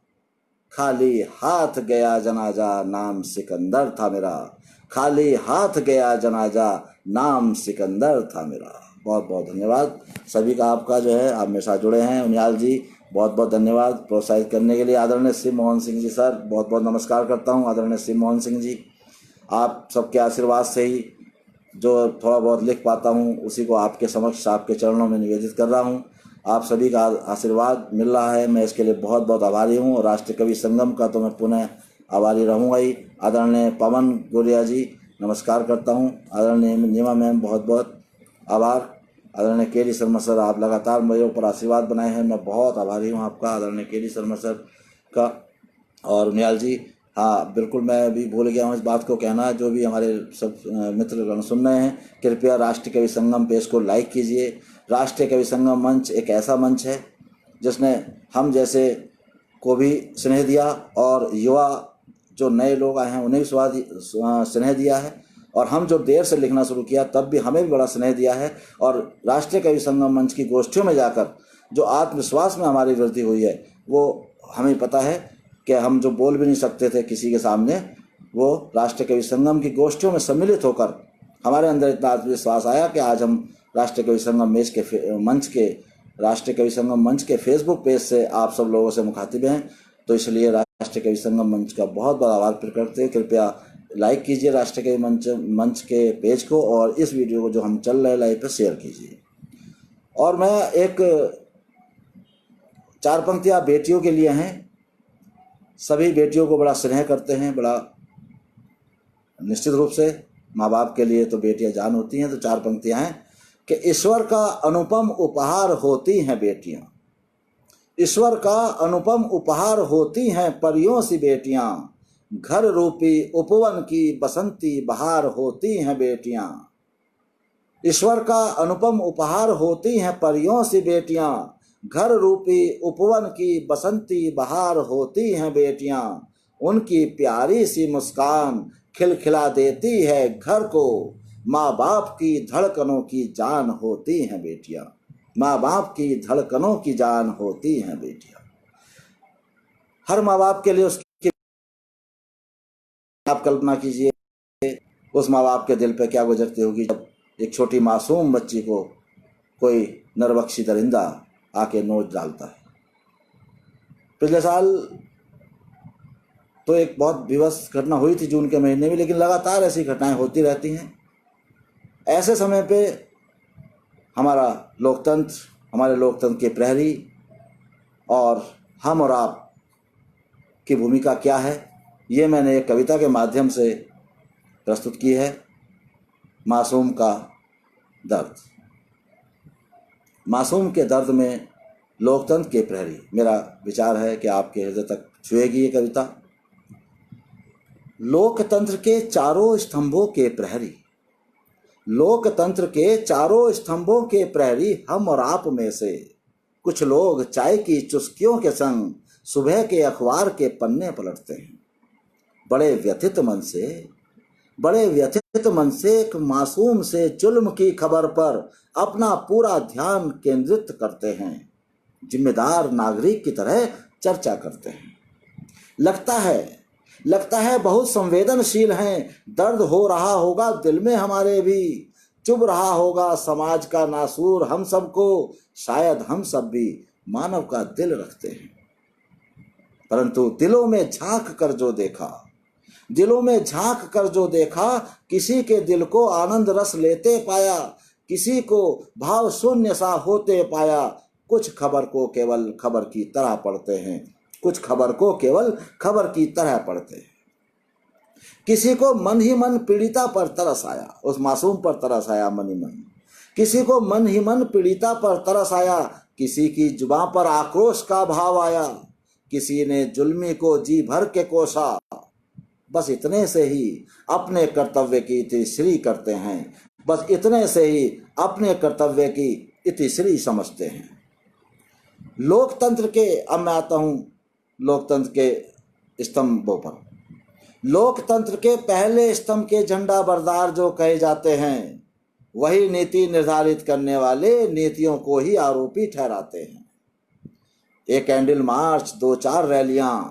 खाली हाथ गया जनाजा, नाम सिकंदर था मेरा। खाली हाथ गया जनाजा, नाम सिकंदर था मेरा। बहुत बहुत धन्यवाद सभी का, आपका जो है आप मेरे साथ जुड़े हैं। उनियाल जी बहुत बहुत धन्यवाद प्रोत्साहित करने के लिए। आदरणीय श्री मोहन सिंह जी सर बहुत बहुत नमस्कार करता हूं। आदरणीय श्री मोहन सिंह जी, आप सबके आशीर्वाद से ही जो थोड़ा बहुत लिख पाता हूं उसी को आपके समक्ष आपके चरणों में निवेदित कर रहा हूं। आप सभी का आशीर्वाद मिल रहा है, मैं इसके लिए बहुत बहुत आभारी हूं। और राष्ट्रीय कवि संगम का तो मैं पुनः आभारी रहूँगा ही। आदरणीय पवन गोरिया जी नमस्कार करता हूँ। आदरणीय नीमा मैम बहुत बहुत आभार। आदरणीय केडी शर्मा सर, आप लगातार मेरे ऊपर आशीर्वाद बनाए हैं, मैं बहुत आभारी हूँ आपका आदरणीय केडी शर्मा सर का। और उनियाल जी, हाँ बिल्कुल मैं भी भूल गया हूँ इस बात को कहना, जो भी हमारे सब मित्रगण सुन रहे हैं कृपया राष्ट्रीय कवि संगम पेज को लाइक कीजिए। राष्ट्रीय कवि संगम मंच एक ऐसा मंच है जिसने हम जैसे को भी स्नेह दिया और युवा जो नए लोग आए हैं उन्हें भी स्नेह दिया है। और हम जो देर से लिखना शुरू किया तब भी हमें भी बड़ा स्नेह दिया है। और राष्ट्रीय कवि संगम मंच की गोष्ठियों में जाकर जो आत्मविश्वास में हमारी वृद्धि हुई है वो हमें पता है कि हम जो बोल भी नहीं सकते थे किसी के सामने, वो राष्ट्रीय कवि संगम की गोष्ठियों में सम्मिलित होकर हमारे अंदर इतना आत्मविश्वास आया कि आज हम राष्ट्रीय कवि संगम राष्ट्रीय कवि संगम मंच के फेसबुक पेज से आप सब लोगों से मुखातिब हैं। तो इसलिए राष्ट्रीय कवि संगम मंच का बहुत बहुत आभार प्रकट करते हैं। कृपया लाइक कीजिए राष्ट्रीय कवि मंच के पेज को और इस वीडियो को जो हम चल रहे लाइव पे शेयर कीजिए। और मैं एक 4 पंक्तियां बेटियों के लिए हैं। सभी बेटियों को बड़ा स्नेह करते हैं, बड़ा निश्चित रूप से माँ बाप के लिए तो बेटियां जान होती हैं। तो 4 पंक्तियां हैं कि ईश्वर का अनुपम उपहार होती हैं बेटियां। ईश्वर का अनुपम उपहार होती हैं परियों सी बेटियां। घर रूपी उपवन की बसंती बहार होती हैं बेटियां। ईश्वर का अनुपम उपहार होती हैं परियों सी बेटियां। घर रूपी उपवन की बसंती बहार होती हैं बेटियां। उनकी प्यारी सी मुस्कान खिलखिला देती है घर को। माँ बाप की धड़कनों की जान होती हैं बेटियां। माँ बाप की धड़कनों की जान होती हैं बेटियां। हर माँ बाप के लिए उसकी आप कल्पना कीजिए उस माँ बाप के दिल पे क्या गुजरती होगी जब एक छोटी मासूम बच्ची को कोई नरबख्शी दरिंदा आके नोच डालता है। पिछले साल तो एक बहुत विवश घटना हुई थी जून के महीने में, लेकिन लगातार ऐसी घटनाएं होती रहती हैं। ऐसे समय पे हमारे लोकतंत्र के प्रहरी और हम और आप की भूमिका क्या है, ये मैंने एक कविता के माध्यम से प्रस्तुत की है। मासूम का दर्द। मासूम के दर्द में लोकतंत्र के प्रहरी, मेरा विचार है कि आपके हृदय तक छुएगी ये कविता। लोकतंत्र के चारों स्तंभों के प्रहरी, लोकतंत्र के चारों स्तंभों के प्रहरी हम और आप में से कुछ लोग चाय की चुस्कियों के संग सुबह के अखबार के पन्ने पलटते हैं। बड़े व्यथित मन से एक मासूम से जुल्म की खबर पर अपना पूरा ध्यान केंद्रित करते हैं। जिम्मेदार नागरिक की तरह चर्चा करते हैं। लगता है बहुत संवेदनशील हैं। दर्द हो रहा होगा दिल में हमारे भी। चुभ रहा होगा समाज का नासूर हम सबको। शायद हम सब भी मानव का दिल रखते हैं, परंतु दिलों में झांक कर जो देखा किसी के दिल को आनंद रस लेते पाया। किसी को भाव शून्य सा होते पाया। कुछ खबर को केवल खबर की तरह पढ़ते हैं। कुछ खबर को केवल खबर की तरह पढ़ते हैं। किसी को मन ही मन पीड़िता पर तरस आया, उस मासूम पर तरस आया मन ही मन। किसी को मन ही मन पीड़िता पर तरस आया, किसी की जुबां पर आक्रोश का भाव आया, किसी ने जुल्मी को जी भर के कोसा। बस इतने से ही अपने कर्तव्य की इतिश्री करते हैं, बस इतने से ही अपने कर्तव्य की इतिश्री समझते हैं। लोकतंत्र के, अब मैं आता हूं लोकतंत्र के स्तंभों पर। लोकतंत्र के पहले स्तंभ के झंडा बरदार जो कहे जाते हैं, वही नीति निर्धारित करने वाले नीतियों को ही आरोपी ठहराते हैं। एक कैंडल मार्च, 2-4 रैलियां,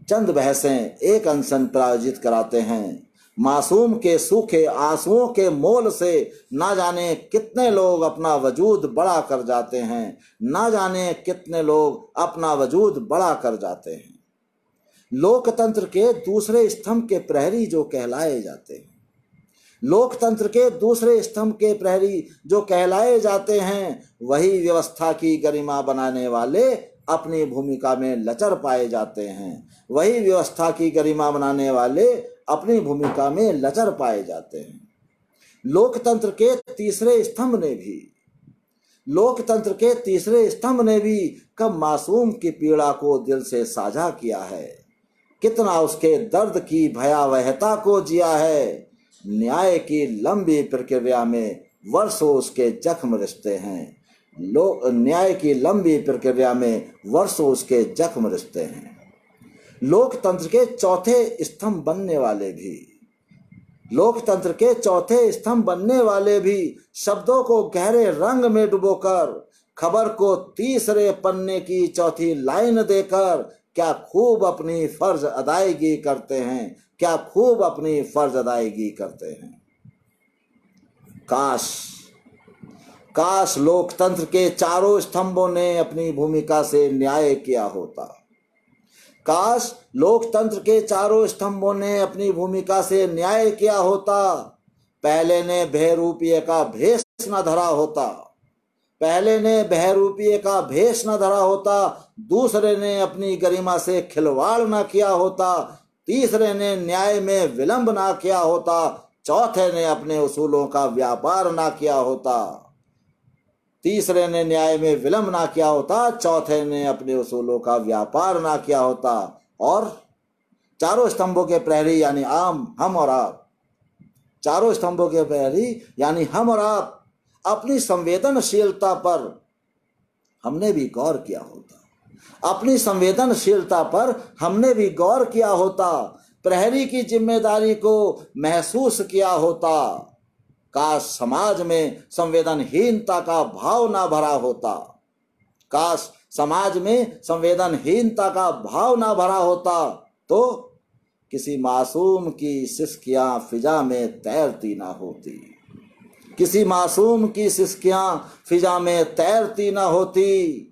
चंद बहसें, एक अनशन प्रायोजित कराते हैं। मासूम के सूखे आंसुओं के मोल से ना जाने कितने लोग अपना वजूद बड़ा कर जाते हैं, ना जाने कितने लोग अपना वजूद बड़ा कर जाते हैं। लोकतंत्र के दूसरे स्तंभ के प्रहरी जो कहलाए जाते हैं, लोकतंत्र के दूसरे स्तंभ के प्रहरी जो कहलाए जाते हैं, वही व्यवस्था की गरिमा बनाने वाले अपनी भूमिका में लचर पाए जाते हैं। वही व्यवस्था की गरिमा बनाने वाले अपनी भूमिका में लचर पाए जाते हैं। लोकतंत्र के तीसरे स्तंभ ने भी, लोकतंत्र के तीसरे स्तंभ ने भी कब मासूम की पीड़ा को दिल से साझा किया है, कितना उसके दर्द की भयावहता को जिया है। न्याय की लंबी प्रक्रिया में वर्षों उसके जख्म रिश्ते हैं, न्याय की लंबी प्रक्रिया में वर्षों उसके जख्म रिश्ते हैं। लोकतंत्र के चौथे स्तंभ बनने वाले भी, लोकतंत्र के चौथे स्तंभ बनने वाले भी शब्दों को गहरे रंग में डुबोकर, खबर को तीसरे पन्ने की चौथी लाइन देकर क्या खूब अपनी फर्ज अदायगी करते हैं, क्या खूब अपनी फर्ज अदायगी करते हैं। काश लोकतंत्र के चारों स्तंभों ने अपनी भूमिका से न्याय किया होता। काश लोकतंत्र के चारों स्तंभों ने अपनी भूमिका से न्याय किया होता। पहले ने बहरूपिये का भेष न धरा होता, पहले ने बहरूपिये का भेष न धरा होता, दूसरे ने अपनी गरिमा से खिलवाड़ न किया होता, तीसरे ने न्याय में विलंब ना किया होता, चौथे ने अपने उसूलों का व्यापार ना किया होता। तीसरे ने न्याय में विलंब ना किया होता, चौथे ने अपने उसूलों का व्यापार ना किया होता। और चारों स्तंभों के प्रहरी यानी हम और आप, चारों स्तंभों के प्रहरी यानी हम और आप अपनी संवेदनशीलता पर हमने भी गौर किया होता, अपनी संवेदनशीलता पर हमने भी गौर किया होता, प्रहरी की जिम्मेदारी को महसूस किया होता। काश समाज में संवेदनहीनता का भाव ना भरा होता, काश समाज में संवेदनहीनता का भाव ना भरा होता, तो किसी मासूम की सिसकियां फिजा में तैरती ना होती, किसी मासूम की सिसकियां फिजा में तैरती ना होती,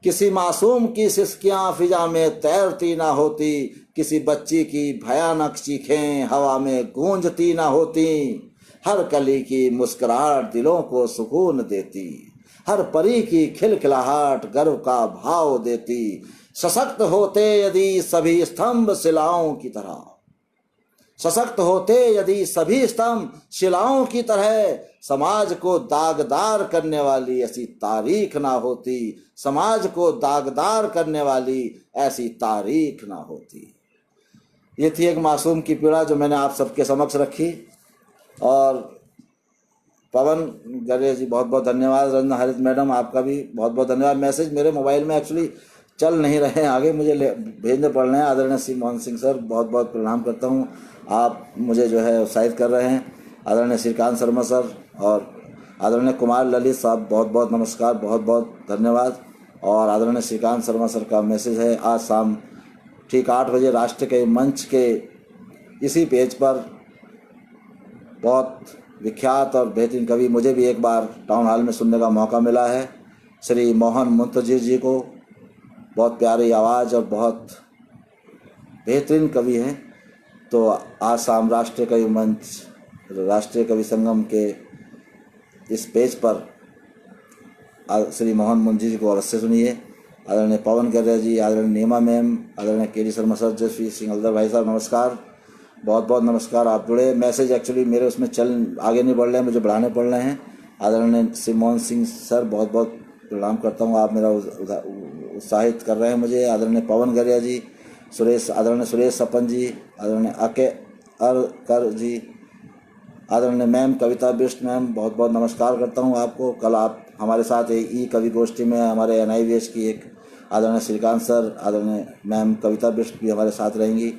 किसी मासूम की सिसकियां फिजा में तैरती ना होती, किसी बच्ची की भयानक चीखें हवा में गूंजती ना होती। हर कली की मुस्कुराहट दिलों को सुकून देती, हर परी की खिलखिलाहट गर्व का भाव देती। सशक्त होते यदि सभी स्तंभ शिलाओं की तरह, सशक्त होते यदि सभी स्तंभ शिलाओं की तरह, समाज को दागदार करने वाली ऐसी तारीख ना होती, समाज को दागदार करने वाली ऐसी तारीख ना होती। ये थी एक मासूम की पीड़ा जो मैंने आप सबके समक्ष रखी। और पवन गर्रे जी बहुत बहुत धन्यवाद, रंजना हरित मैडम आपका भी बहुत बहुत धन्यवाद। मैसेज मेरे मोबाइल में एक्चुअली चल नहीं रहे हैं, आगे मुझे भेजने पड़ रहे हैं। आदरणीय श्री मोहन सिंह सर बहुत बहुत प्रणाम करता हूँ, आप मुझे जो है उत्साहित कर रहे हैं। आदरणीय श्रीकांत शर्मा सर और आदरणीय कुमार ललित साहब बहुत बहुत नमस्कार, बहुत बहुत धन्यवाद। और आदरणीय श्रीकांत शर्मा सर का मैसेज है, आज शाम ठीक 8 बजे राष्ट्र के मंच के इसी पेज पर बहुत विख्यात और बेहतरीन कवि, मुझे भी एक बार टाउन हॉल में सुनने का मौका मिला है, श्री मोहन मुंतजिर जी को, बहुत प्यारी आवाज़ और बहुत बेहतरीन कवि हैं। तो आज शाम राष्ट्रीय कवि मंच, राष्ट्रीय कवि संगम के इस पेज पर श्री मोहन मुंजी जी को अवश्य सुनिए। आदरणीय पवन गर्रे जी, आदरणीय नीमा मैम, आदरणीय केडी शर्मा सर, जयश्री सिंह हल्दर भाई साहब नमस्कार। बहुत बहुत नमस्कार। आप जुड़े, मैसेज एक्चुअली मेरे उसमें चल आगे नहीं बढ़ रहे हैं, मुझे बढ़ाने पड़ रहे हैं। आदरणीय सिमोन सिंह सर, बहुत बहुत प्रणाम करता हूँ, आप मेरा उत्साहित कर रहे हैं मुझे। आदरणीय पवन गरिया जी, आदरणीय सुरेश सपन जी, आदरणीय अके अरकर जी, आदरणीय मैम कविता बिष्ट मैम, बहुत बहुत नमस्कार करता हूँ आपको। कल आप हमारे साथ ई कवि गोष्ठी में हमारे NIVS की एक आदरणीय श्रीकांत सर, आदरणीय मैम कविता बिष्ट भी हमारे साथ रहेंगी।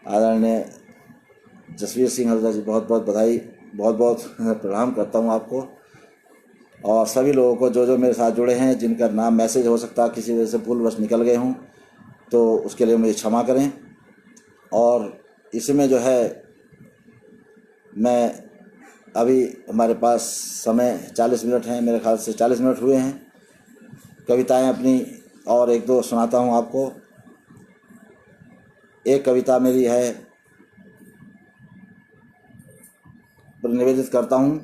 आदरणीय जसवीर सिंह हल्दा जी, बहुत बहुत बधाई, बहुत बहुत प्रणाम करता हूँ आपको। और सभी लोगों को जो मेरे साथ जुड़े हैं, जिनका नाम मैसेज हो सकता है किसी वजह से भूलवश निकल गए हों, तो उसके लिए मुझे क्षमा करें। और इसमें जो है मैं अभी हमारे पास समय 40 मिनट हैं, मेरे ख्याल से 40 मिनट हुए हैं। कविताएं अपनी और एक दो सुनाता हूँ आपको। एक कविता मेरी है, निवेदित करता हूँ।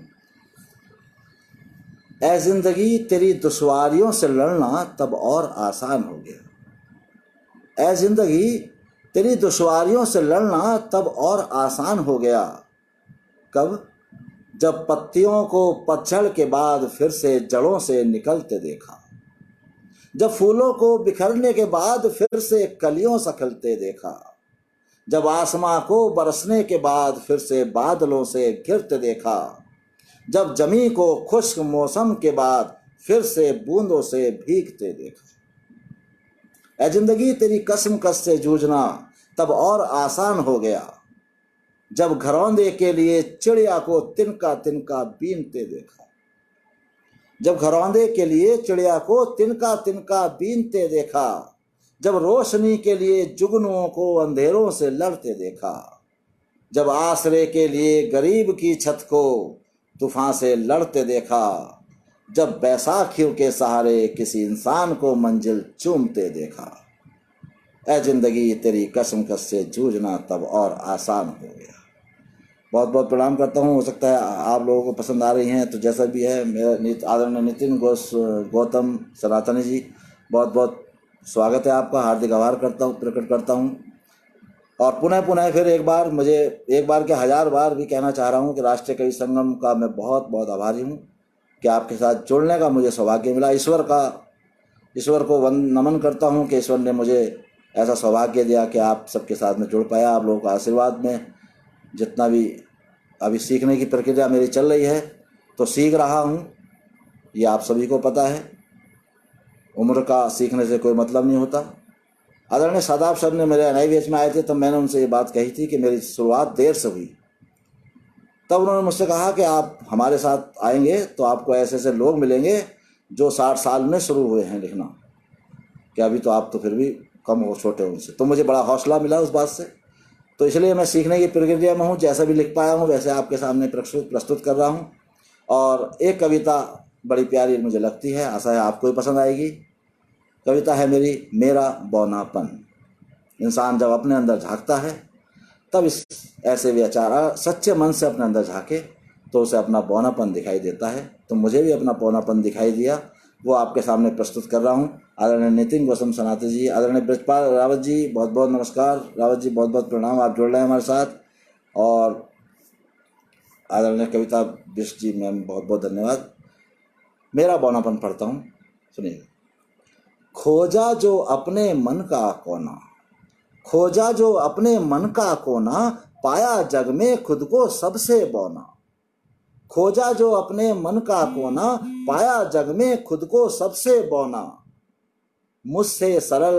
ऐ जिंदगी तेरी दुश्वारियों से लड़ना तब और आसान हो गया। ऐ जिंदगी तेरी दुश्वारियों से लड़ना तब और आसान हो गया। कब? जब पत्तियों को पतझड़ के बाद फिर से जड़ों से निकलते देखा, जब फूलों को बिखरने के बाद फिर से कलियों सा खिलते देखा, जब आसमां को बरसने के बाद फिर से बादलों से घिरते देखा, जब जमी को खुश्क मौसम के बाद फिर से बूंदों से भीगते देखा। ऐ जिंदगी तेरी कसमकस से जूझना तब और आसान हो गया। जब घरौंदे के लिए चिड़िया को तिनका तिनका बीनते देखा, जब घरौंदे के लिए चिड़िया को तिनका तिनका बीनते देखा, जब रोशनी के लिए जुगनुओं को अंधेरों से लड़ते देखा, जब आसरे के लिए गरीब की छत को तूफान से लड़ते देखा, जब बैसाखियों के सहारे किसी इंसान को मंजिल चूमते देखा। ऐ जिंदगी तेरी कसमकस से जूझना तब और आसान हो गया। बहुत बहुत प्रणाम करता हूँ। हो सकता है आप लोगों को पसंद आ रही हैं, तो जैसा भी है, मेरा आदरणीय नितिन गौतम सनातनी जी, बहुत बहुत स्वागत है आपका, हार्दिक आभार प्रकट करता हूँ। और पुनः पुनः फिर एक बार, मुझे एक बार क्या 1000 बार भी कहना चाह रहा हूँ कि राष्ट्रीय कवि संगम का मैं बहुत बहुत आभारी हूँ कि आपके साथ जुड़ने का मुझे सौभाग्य मिला। ईश्वर को नमन करता हूँ कि ईश्वर ने मुझे ऐसा सौभाग्य दिया कि आप सबके साथ में जुड़ पाया। आप लोगों का आशीर्वाद में जितना भी अभी सीखने की प्रक्रिया मेरी चल रही है, तो सीख रहा हूँ, ये आप सभी को पता है। उम्र का सीखने से कोई मतलब नहीं होता। आदरणीय शादाब सर ने मेरे NIVS में आए थे, तो मैंने उनसे ये बात कही थी कि मेरी शुरुआत देर से हुई। तब उन्होंने मुझसे कहा कि आप हमारे साथ आएंगे तो आपको ऐसे ऐसे लोग मिलेंगे जो 60 साल में शुरू हुए हैं लिखना, कि अभी तो आप तो फिर भी कम हो, छोटे हो उनसे। तो मुझे बड़ा हौसला मिला उस बात से। तो इसलिए मैं सीखने की प्रक्रिया में हूँ, जैसा भी लिख पाया हूँ वैसे आपके सामने प्रस्तुत कर रहा हूँ। और एक कविता बड़ी प्यारी मुझे लगती है, आशा है आपको भी पसंद आएगी। कविता है मेरी, मेरा बौनापन। इंसान जब अपने अंदर झांकता है, तब इस ऐसे बेचारा सच्चे मन से अपने अंदर झांके तो उसे अपना बौनापन दिखाई देता है। तो मुझे भी अपना बौनापन दिखाई दिया, वो आपके सामने प्रस्तुत कर रहा हूँ। आदरणीय नितिन गौतम सनातन जी, आदरणीय ब्रजपाल रावत जी, बहुत बहुत नमस्कार। रावत जी, बहुत बहुत प्रणाम, आप जुड़ रहे हैं हमारे साथ। और आदरणीय कविता बिष्ट जी मैम, बहुत बहुत धन्यवाद। मेरा बौनापन पढ़ता हूँ, सुनिए। खोजा जो अपने मन का कोना, खोजा जो अपने मन का कोना, पाया जग में खुद को सबसे बौना। खोजा जो अपने मन का कोना, पाया जग में खुद को सबसे बौना। मुझसे सरल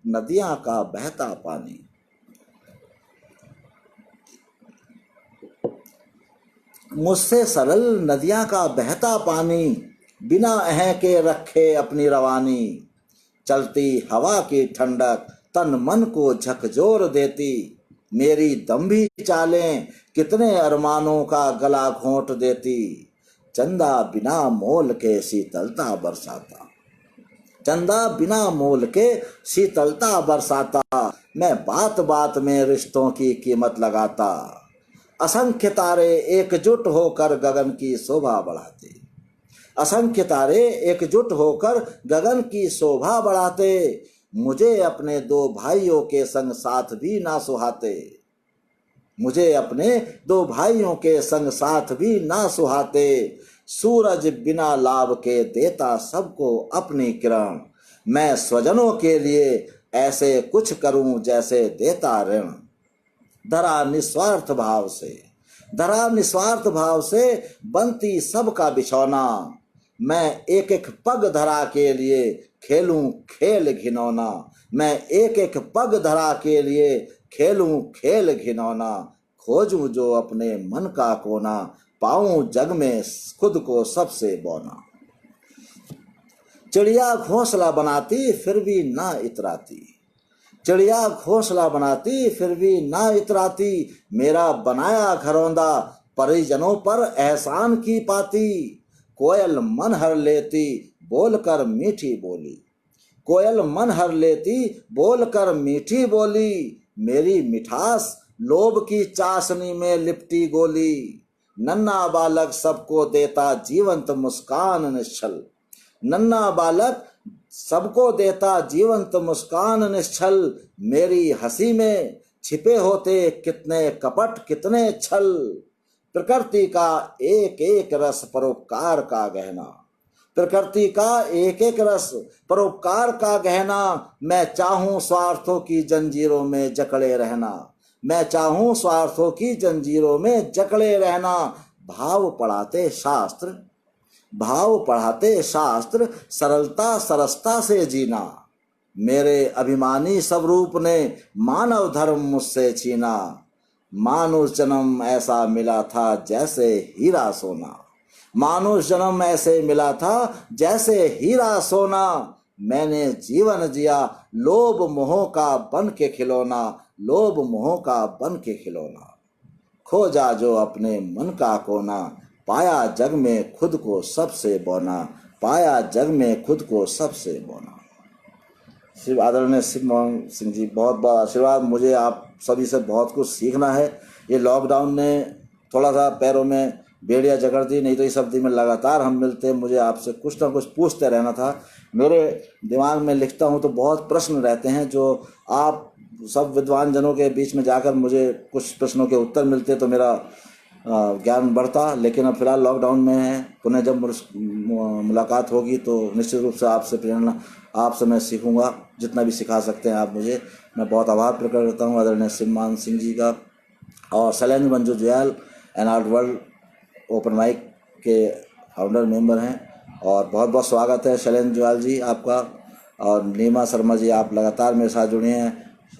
नदियां का बहता पानी, मुझसे सरल नदियां का बहता पानी, बिना अह के रखे अपनी रवानी। चलती हवा की ठंडक तन मन को झकझोर देती, मेरी दम्भी चालें कितने अरमानों का गला घोंट देती। चंदा बिना मोल के शीतलता बरसाता, चंदा बिना मोल के शीतलता बरसाता। मैं बात बात में रिश्तों की कीमत लगाता, असंख्य तारे एकजुट होकर गगन की शोभा बढ़ाते, असंख्य तारे एकजुट होकर गगन की शोभा बढ़ाते। मुझे अपने 2 भाइयों के संग साथ भी ना सुहाते, मुझे अपने दो भाइयों के संग साथ भी ना सुहाते। सूरज बिना लाभ के देता सबको अपनी किरण, मैं स्वजनों के लिए ऐसे कुछ करूं जैसे देता ऋण। धरा निस्वार्थ भाव से, धरा निस्वार्थ भाव से बनती सबका बिछौना, मैं एक एक पग धरा के लिए खेलूं खेल घिनौना। मैं एक एक पग धरा के लिए खेलूं खेल घिनौना। खोजूं जो अपने मन का कोना, पाऊं जग में खुद को सबसे बौना। चिड़िया घोंसला बनाती फिर भी ना इतराती, चिड़िया घोंसला बनाती फिर भी ना इतराती। मेरा बनाया घरौंदा परिजनों पर एहसान की पाती। कोयल मन हर लेती बोलकर मीठी बोली, कोयल मन हर लेती बोलकर मीठी बोली। मेरी मिठास लोभ की चाशनी में लिपटी गोली। नन्हा बालक सबको देता जीवंत मुस्कान निश्चल, नन्हा बालक सबको देता जीवंत मुस्कान निश्चल। मेरी हंसी में छिपे होते कितने कपट कितने छल। प्रकृति का एक एक रस परोपकार का गहना, प्रकृति का एक एक रस परोपकार का गहना। मैं चाहूं स्वार्थों की जंजीरों में जकड़े रहना, मैं चाहूं स्वार्थों की जंजीरों में जकड़े रहना। भाव पढ़ाते शास्त्र, भाव पढ़ाते शास्त्र, सरलता सरसता से जीना। मेरे अभिमानी स्वरूप ने मानव धर्म मुझसे छीना। मानुष जन्म ऐसा मिला था जैसे हीरा सोना, मानुष जन्म ऐसे मिला था जैसे हीरा सोना। मैंने जीवन जिया लोभ मोह का बन के खिलौना, लोभ मोह का बन के खिलौना। खोजा जो अपने मन का कोना, पाया जग में खुद को सबसे बौना, पाया जग में खुद को सबसे बौना। श्री आदरणीय शिव मोहन सिंह जी, बहुत बहुत आशीर्वाद। मुझे आप सभी से बहुत कुछ सीखना है। ये लॉकडाउन ने थोड़ा सा पैरों में बेड़ियाँ जकड़ दी, नहीं तो इस अवधि में लगातार हम मिलते, मुझे आपसे कुछ ना कुछ पूछते रहना था। मेरे दिमाग में लिखता हूँ तो बहुत प्रश्न रहते हैं जो आप सब विद्वान जनों के बीच में जाकर मुझे कुछ प्रश्नों के उत्तर मिलते तो मेरा ज्ञान बढ़ता। लेकिन अब फिलहाल लॉकडाउन में है, पुनः जब मुलाकात होगी तो निश्चित रूप से आपसे प्रेरणा, आपसे मैं सीखूंगा जितना भी सिखा सकते हैं आप मुझे। मैं बहुत आभार प्रकट करता हूँ आदरणीय शिवमान सिंह जी का और शैलेंद्र मंजू जुयाल एनआर्ट वर्ल्ड ओपन माइक के फाउंडर मेंबर हैं। और बहुत बहुत स्वागत है शैलेंद्र जुयाल जी आपका। और नीमा शर्मा जी आप लगातार मेरे साथ जुड़े हैं,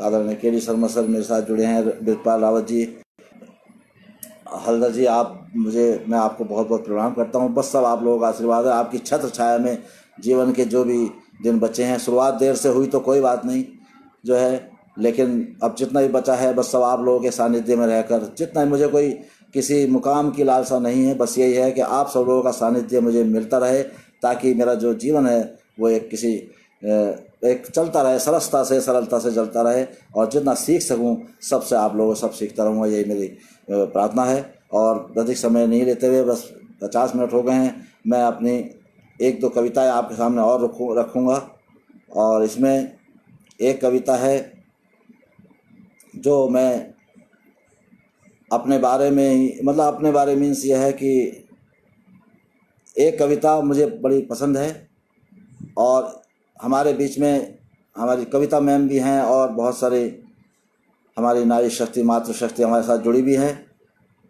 आदरणीय के डी शर्मा सर मेरे साथ जुड़े हैं, बिरपाल रावत जी, हल्दर जी मैं आपको बहुत बहुत प्रणाम करता हूँ। बस सब आप लोगों का आशीर्वाद है, आपकी छत्र छाया में जीवन के जो भी दिन बचे हैं, शुरुआत देर से हुई तो कोई बात नहीं जो है, लेकिन अब जितना भी बचा है बस सब आप लोगों के सानिध्य में रहकर, जितना मुझे कोई किसी मुकाम की लालसा नहीं है, बस यही है कि आप सब लोगों का सानिध्य मुझे मिलता रहे ताकि मेरा जो जीवन है वो एक चलता रहे, सरलता से चलता रहे और जितना सीख सकूं सबसे आप लोगों सब सीखता रहूँगा, यही मेरी प्रार्थना है। और अधिक समय नहीं लेते हुए, बस 50 मिनट हो गए हैं, मैं अपनी एक दो कविताएं आपके सामने और रखूँगा। और इसमें एक कविता है जो मैं अपने बारे में ही, मतलब अपने बारे में मीन्स यह है कि एक कविता मुझे बड़ी पसंद है और हमारे बीच में हमारी कविता मैम भी हैं और बहुत सारे हमारी नारी शक्ति मातृशक्ति हमारे साथ जुड़ी भी हैं,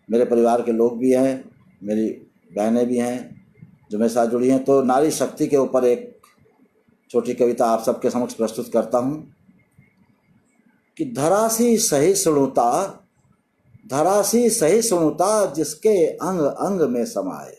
मेरे परिवार के लोग भी हैं, मेरी बहनें भी हैं जो मेरे साथ जुड़ी हैं। तो नारी शक्ति के ऊपर एक छोटी कविता आप सबके समक्ष प्रस्तुत करता हूँ कि धरासी सही सुनुता जिसके अंग अंग में समाए,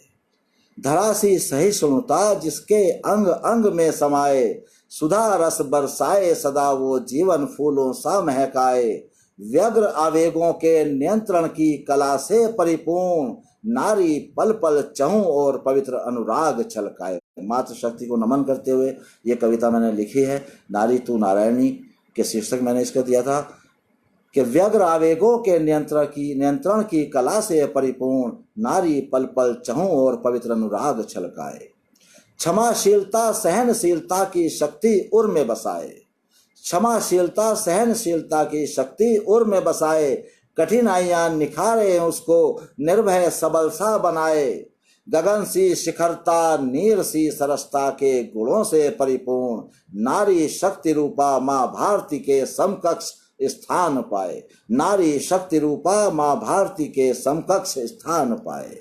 धरासी सही सुनुता जिसके अंग अंग में समाए। सुधा रस बरसाए सदा वो जीवन फूलों सा महकाए। व्यग्र आवेगों के नियंत्रण की कला से परिपूर्ण नारी पल पल चहूं और पवित्र अनुराग छलकाए। मातृशक्ति को नमन करते हुए ये कविता मैंने लिखी है। नारी तू नारायणी के शीर्षक मैंने इसका दिया था कि व्यग्र आवेगों के नियंत्रण की कला से परिपूर्ण नारी पल पल चहूं और पवित्र अनुराग छलकाए। क्षमाशीलता सहनशीलता की शक्ति उर में बसाए, क्षमाशीलता सहनशीलता की शक्ति उर में बसाए। कठिनाइयां निखारे उसको, निर्भय सबल सा बनाए। गगन सी शिखरता, नीर सी सरसता के गुणों से परिपूर्ण, नारी शक्ति रूपा माँ भारती के समकक्ष स्थान पाए। नारी शक्ति रूपा माँ भारती के समकक्ष स्थान पाए।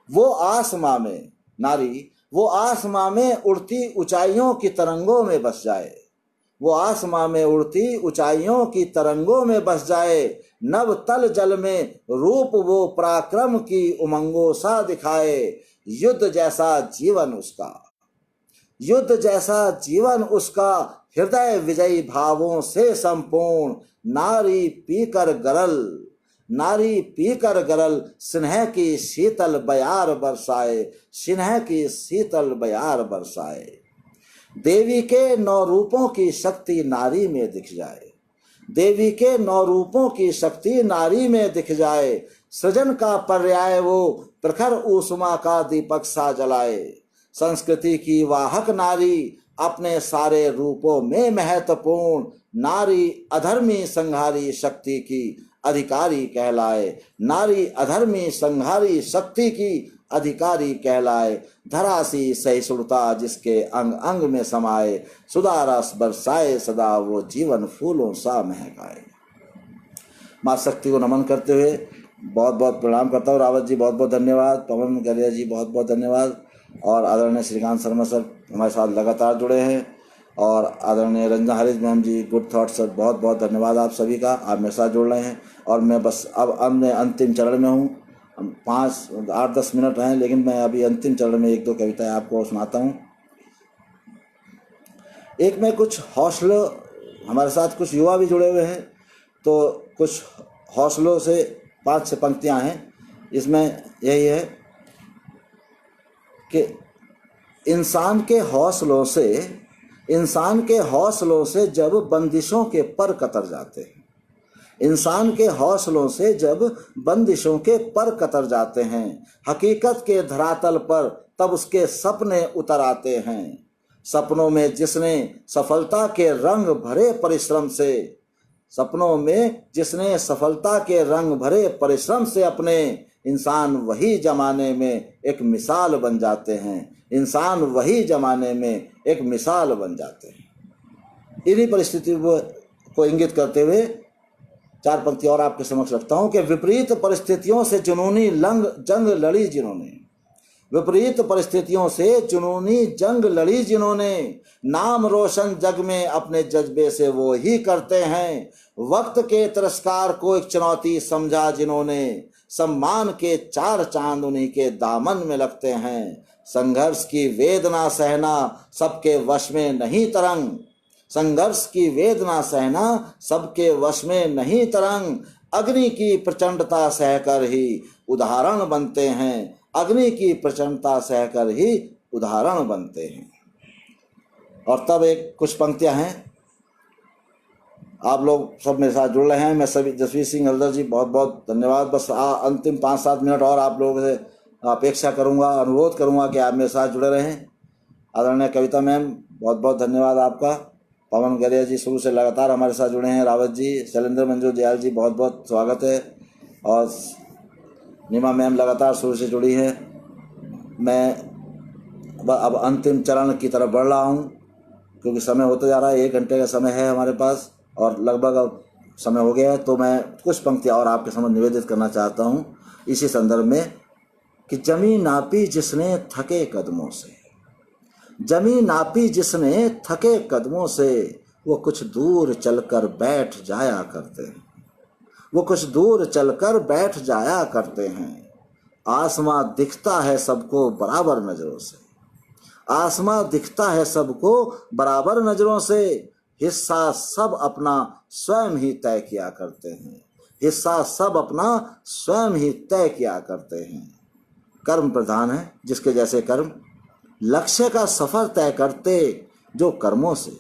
वो आसमां में, नारी वो आसमां में उड़ती ऊंचाइयों की तरंगों में बस जाए। वो आसमां में उड़ती ऊंचाइयों की तरंगों में बस जाए। नव तल जल में रूप वो पराक्रम की उमंगों सा दिखाए। युद्ध जैसा जीवन उसका, युद्ध जैसा जीवन उसका, हृदय विजयी भावों से संपूर्ण। नारी पीकर गरल, नारी पीकर गरल, स्नेह की शीतल बयार बरसाए। स्नेह की शीतल बयार बरसाए। देवी के 9 रूपों की शक्ति नारी में दिख जाए। देवी के 9 रूपों की शक्ति नारी में दिख जाए। सृजन का पर्याय वो प्रखर ऊष्मा का दीपक सा जलाए। संस्कृति की वाहक नारी अपने सारे रूपों में महत्वपूर्ण। नारी अधर्मी संहारी शक्ति की अधिकारी कहलाए। नारी अधर्मी संहारी शक्ति की अधिकारी कहलाए। धरासी सहिष्णुता जिसके अंग अंग में समाए। सुधा रस बरसाए सदा वो जीवन फूलों सा महकाए। माँ शक्ति को नमन करते हुए बहुत बहुत प्रणाम करता हूँ। रावत जी बहुत बहुत धन्यवाद। पवन गरिया जी बहुत बहुत धन्यवाद। और आदरणीय श्रीकांत शर्मा सर हमारे साथ लगातार जुड़े हैं। और आदरणीय रंजना हरीश मैम जी, गुड थॉट सर, बहुत बहुत धन्यवाद आप सभी का, आप मेरे साथ जुड़ रहे हैं। और मैं बस अब अंतिम चरण में हूँ। 5-8-10 मिनट हैं, लेकिन मैं अभी अंतिम चरण में 1-2 कविताएं आपको सुनाता हूँ। एक में कुछ हौसलों, हमारे साथ कुछ युवा भी जुड़े हुए हैं, तो कुछ हौसलों से 5-6 पंक्तियाँ हैं। इसमें यही है कि इंसान के हौसलों से जब बंदिशों के पर कतर जाते हैं। इंसान के हौसलों से जब बंदिशों के पर कतर जाते हैं। हकीकत के धरातल पर तब उसके सपने उतर आते हैं। सपनों में जिसने सफलता के रंग भरे परिश्रम से, सपनों में जिसने सफलता के रंग भरे परिश्रम से अपने, इंसान वही जमाने में एक मिसाल बन जाते हैं। इंसान वही जमाने में एक मिसाल बन जाते हैं। इन्हीं परिस्थितियों को इंगित करते हुए 4 पंक्ति और आपके समक्ष रखता हूं कि विपरीत परिस्थितियों से जुनूनी जंग लड़ी जिन्होंने, विपरीत परिस्थितियों से जुनूनी जंग लड़ी जिन्होंने, नाम रोशन जग में अपने जज्बे से वो ही करते हैं। वक्त के तिरस्कार को एक चुनौती समझा जिन्होंने, सम्मान के 4 चांद उन्हीं के दामन में लगते हैं। संघर्ष की वेदना सहना सबके वश में नहीं तरंग, संघर्ष की वेदना सहना सबके वश में नहीं तरंग। अग्नि की प्रचंडता सहकर ही उदाहरण बनते हैं। अग्नि की प्रचंडता सहकर ही उदाहरण बनते हैं। और तब कुछ पंक्तियां हैं। आप लोग सब मेरे साथ जुड़ रहे हैं। मैं सभी जसवीर सिंह हल्दर जी बहुत बहुत धन्यवाद। बस अंतिम 5-7 मिनट और आप लोगों से अपेक्षा करूंगा, अनुरोध करूंगा कि आप मेरे साथ जुड़े रहें। आदरणीय कविता मैम बहुत बहुत धन्यवाद आपका। पवन गरिया जी शुरू से लगातार हमारे साथ जुड़े हैं। रावत जी, शैलेंद्र मंजू दयाल जी बहुत बहुत स्वागत है। और नीमा मैम लगातार शुरू से जुड़ी हैं। मैं अब अंतिम चरण की तरफ बढ़ रहा हूँ, क्योंकि समय होता जा रहा है। 1 घंटे का समय है हमारे पास और लगभग अब समय हो गया है। तो मैं कुछ पंक्तियाँ और आपके समझ निवेदित करना चाहता हूँ इसी संदर्भ में कि जमी नापी जिसने थके कदमों से, जमी नापी जिसने थके कदमों से, वो कुछ दूर चलकर बैठ जाया करते हैं। वो कुछ दूर चलकर बैठ जाया करते हैं। आसमां दिखता है सबको बराबर नजरों से, आसमां दिखता है सबको बराबर नजरों से। हिस्सा सब अपना स्वयं ही तय किया करते हैं। हिस्सा सब अपना स्वयं ही तय किया करते हैं। कर्म प्रधान है जिसके जैसे कर्म, लक्ष्य का सफर तय करते जो कर्मों से,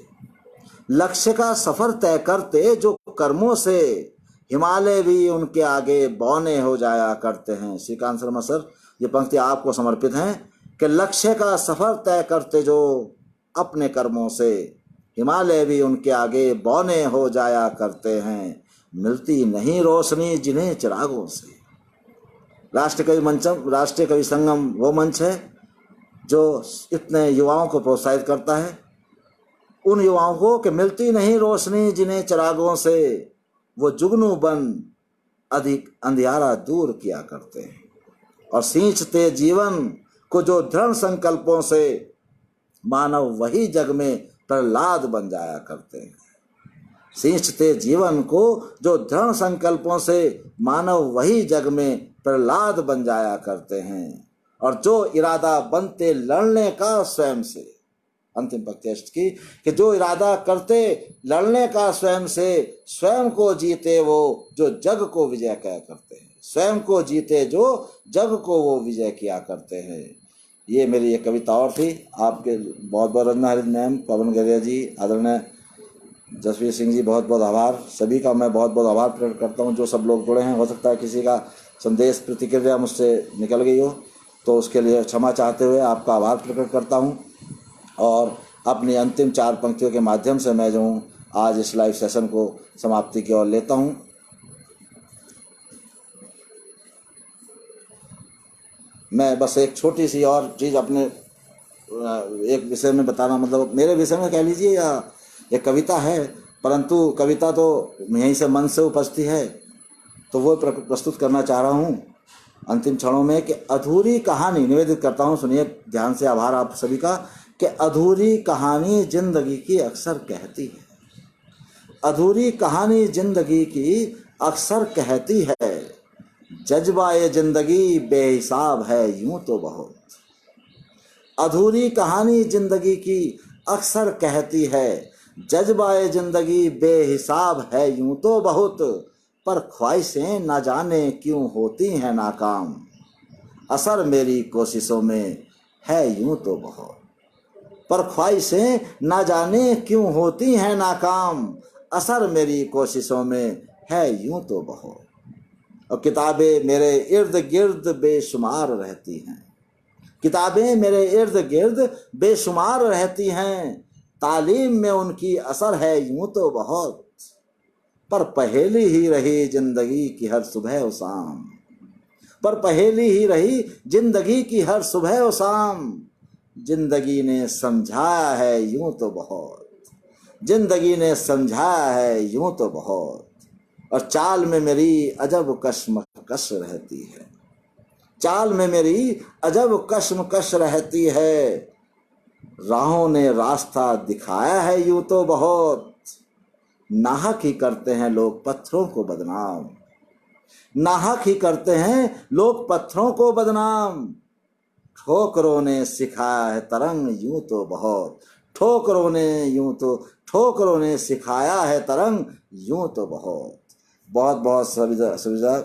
लक्ष्य का सफर तय करते जो कर्मों से, हिमालय भी उनके आगे बौने हो जाया करते हैं। श्रीकांत शर्मा सर, ये पंक्ति आपको समर्पित हैं कि लक्ष्य का सफर तय करते जो अपने कर्मों से, हिमालय भी उनके आगे बौने हो जाया करते हैं। मिलती नहीं रोशनी जिन्हें चिरागों से। राष्ट्रीय कवि संगम वो मंच है जो इतने युवाओं को प्रोत्साहित करता है, उन युवाओं को कि मिलती नहीं रोशनी जिन्हें चिरागों से, वो जुगनू बन अधिक अंधियारा दूर किया करते हैं। और सींचते जीवन को जो दृढ़ संकल्पों से, मानव वही जग में प्रहलाद बन जाया करते हैं। सींचते जीवन को जो दृढ़ संकल्पों से, मानव वही जग में प्रहलाद बन जाया करते हैं। और जो इरादा बनते लड़ने का स्वयं से, अंतिम पंक्ति की, कि जो इरादा करते लड़ने का स्वयं से, स्वयं को जीते वो जो जग को विजय किया करते हैं। स्वयं को जीते जो जग को वो विजय किया करते हैं। ये मेरी एक कविता और थी। आपके बहुत बहुत रंजना हरित मैम, पवन गैरिया जी, आदरणीय जसवीर सिंह जी, बहुत बहुत आभार। सभी का मैं बहुत बहुत आभार प्रकट करता हूँ जो सब लोग जुड़े हैं। हो सकता है किसी का संदेश प्रतिक्रिया मुझसे निकल गई हो, तो उसके लिए क्षमा चाहते हुए आपका आभार प्रकट करता हूँ। और अपनी अंतिम 4 पंक्तियों के माध्यम से मैं जो हूँ आज इस लाइव सेशन को समाप्ति की ओर लेता हूँ। मैं बस एक छोटी सी और चीज़ अपने एक विषय में बताना, मतलब मेरे विषय में कह लीजिए या एक कविता है, परंतु कविता तो यहीं से मन से उपजती है, तो वो प्रस्तुत करना चाह रहा हूँ अंतिम क्षणों में। कि अधूरी कहानी निवेदित करता हूँ, सुनिए ध्यान से, आभार आप सभी का। कि अधूरी कहानी जिंदगी की अक्सर कहती है, अधूरी कहानी जिंदगी की अक्सर कहती है, जज्बाए जिंदगी बेहिसाब है यूं तो बहुत। अधूरी कहानी जिंदगी की अक्सर कहती है, जज्बाए जिंदगी बेहिसाब है यूं तो बहुत। पर ख्वाहिशें न जाने क्यों होती हैं नाकाम, असर मेरी कोशिशों में है यूं तो बहुत। पर ख्वाहिशें न जाने क्यों होती हैं नाकाम, असर मेरी कोशिशों में है यूं तो बहुत। और किताबें मेरे इर्द गिर्द बेशुमार रहती हैं, किताबें मेरे इर्द गिर्द बेशुमार रहती हैं, तालीम में उनकी असर है यूं तो बहुत। पर पहेली ही रही जिंदगी की हर सुबह और शाम, पर पहेली ही रही जिंदगी की हर सुबह और शाम। जिंदगी ने समझाया है यूं तो बहुत, जिंदगी ने समझाया है यूं तो बहुत। और चाल में मेरी अजब कश्मकश रहती है, चाल में मेरी अजब कश्मकश रहती है, राहों ने रास्ता दिखाया है यूं तो बहुत। नाहक ही करते हैं लोग पत्थरों को बदनाम, नाहक ही करते हैं लोग पत्थरों को बदनाम। ठोकरों ने सिखाया है तरंग यूं तो बहुत, ठोकरों ने सिखाया है तरंग यूं तो बहुत। बहुत बहुत सुविधा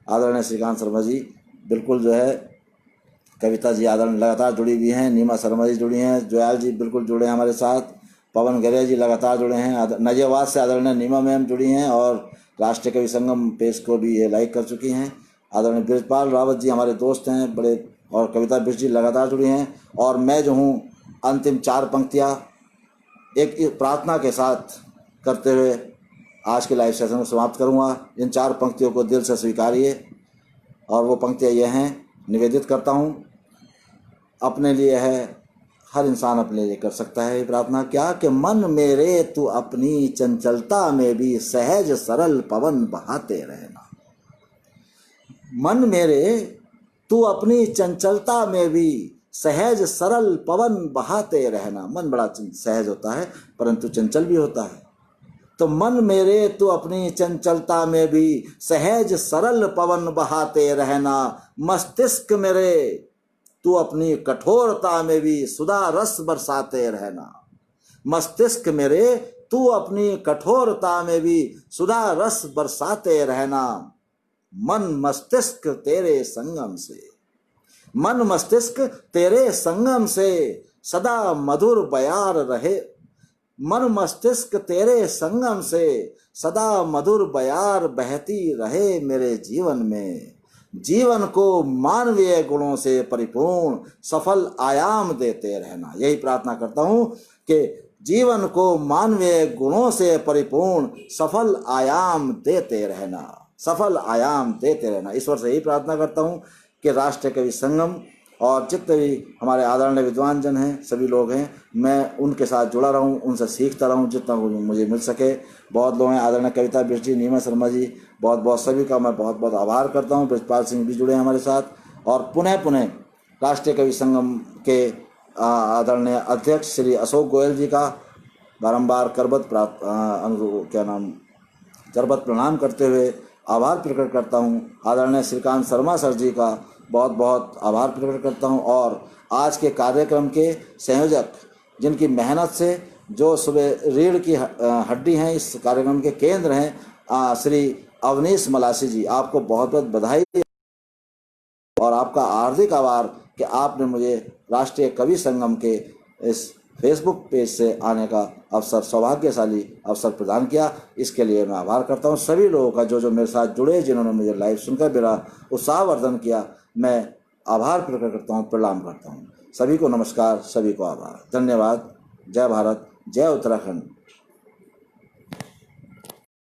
आदरणीय श्रीकांत शर्मा जी, बिल्कुल जो है कविता जी आदरणीय लगातार जुड़ी हुई हैं, नीमा शर्मा जी जुड़ी हैं, जोयाल जी बिल्कुल जुड़े हैं हमारे साथ, पवन गैरिया जी लगातार जुड़े हैं, नजियाबाद से आदरणीय नीमा मैम जुड़ी हैं और राष्ट्रीय कवि संगम पेज को भी ये लाइक कर चुकी हैं। आदरणीय ब्रजपाल रावत जी हमारे दोस्त हैं बड़े, और कविता बिष्ट जी लगातार जुड़ी हैं। और मैं जो हूँ अंतिम 4 पंक्तियाँ एक प्रार्थना के साथ करते हुए आज के लाइव सेशन को समाप्त करूँगा। इन 4 पंक्तियों को दिल से स्वीकारिए। और वो पंक्तियाँ ये हैं, निवेदित करता हूँ अपने लिए है, हर इंसान अपने लिए कर सकता है ये प्रार्थना। क्या कि मन मेरे तू अपनी चंचलता में भी सहज सरल पवन बहाते रहना, मन मेरे तू अपनी चंचलता में भी सहज सरल पवन बहाते रहना। मन बड़ा सहज होता है परंतु चंचल भी होता है, तो मन मेरे तू अपनी चंचलता में भी सहज सरल पवन बहाते रहना। मस्तिष्क मेरे तू अपनी कठोरता में भी सुधा रस बरसाते रहना, मस्तिष्क मेरे तू अपनी कठोरता में भी सुधा रस बरसाते रहना। मन मस्तिष्क तेरे संगम से, मन मस्तिष्क तेरे संगम से सदा मधुर बयार रहे, मन मस्तिष्क तेरे संगम से सदा मधुर बयार बहती रहे मेरे जीवन में। जीवन को मानवीय गुणों से परिपूर्ण सफल आयाम देते रहना। यही प्रार्थना करता हूँ कि जीवन को मानवीय गुणों से परिपूर्ण सफल आयाम देते रहना, सफल आयाम देते रहना। ईश्वर से यही प्रार्थना करता हूँ कि राष्ट्रीय कवि संगम और जितने भी हमारे आदरणीय विद्वान जन हैं, सभी लोग हैं, मैं उनके साथ जुड़ा रहूं, उनसे सीखता रहूं जितना मुझे मिल सके। बहुत लोग हैं, आदरणीय कविता बिष्ट जी, नीमा शर्मा जी, बहुत बहुत सभी का मैं बहुत बहुत आभार करता हूं। ब्रजपाल सिंह भी जुड़े हैं हमारे साथ। और पुनः पुनः राष्ट्रीय कवि संगम के आदरणीय अध्यक्ष श्री अशोक गोयल जी का बारंबार करबद्ध प्रणाम करते हुए आभार प्रकट करता हूं। आदरणीय श्रीकांत शर्मा सर जी का बहुत बहुत आभार प्रकट करता हूं। और आज के कार्यक्रम के संयोजक, जिनकी मेहनत से जो सुबह रीढ़ की हड्डी हैं, इस कार्यक्रम के केंद्र हैं, श्री अवनीश मलासी जी, आपको बहुत बहुत बधाई और आपका हार्दिक आभार कि आपने मुझे राष्ट्रीय कवि संगम के इस फेसबुक पेज से आने का अवसर, सौभाग्यशाली अवसर प्रदान किया। इसके लिए मैं आभार करता हूँ सभी लोगों का जो मेरे साथ जुड़े, जिन्होंने मुझे लाइव सुनकर मेरा उत्साहवर्धन किया। मैं आभार प्रकट करता हूँ, प्रणाम करता हूँ। सभी को नमस्कार, सभी को आभार, धन्यवाद। जय भारत, जय उत्तराखंड।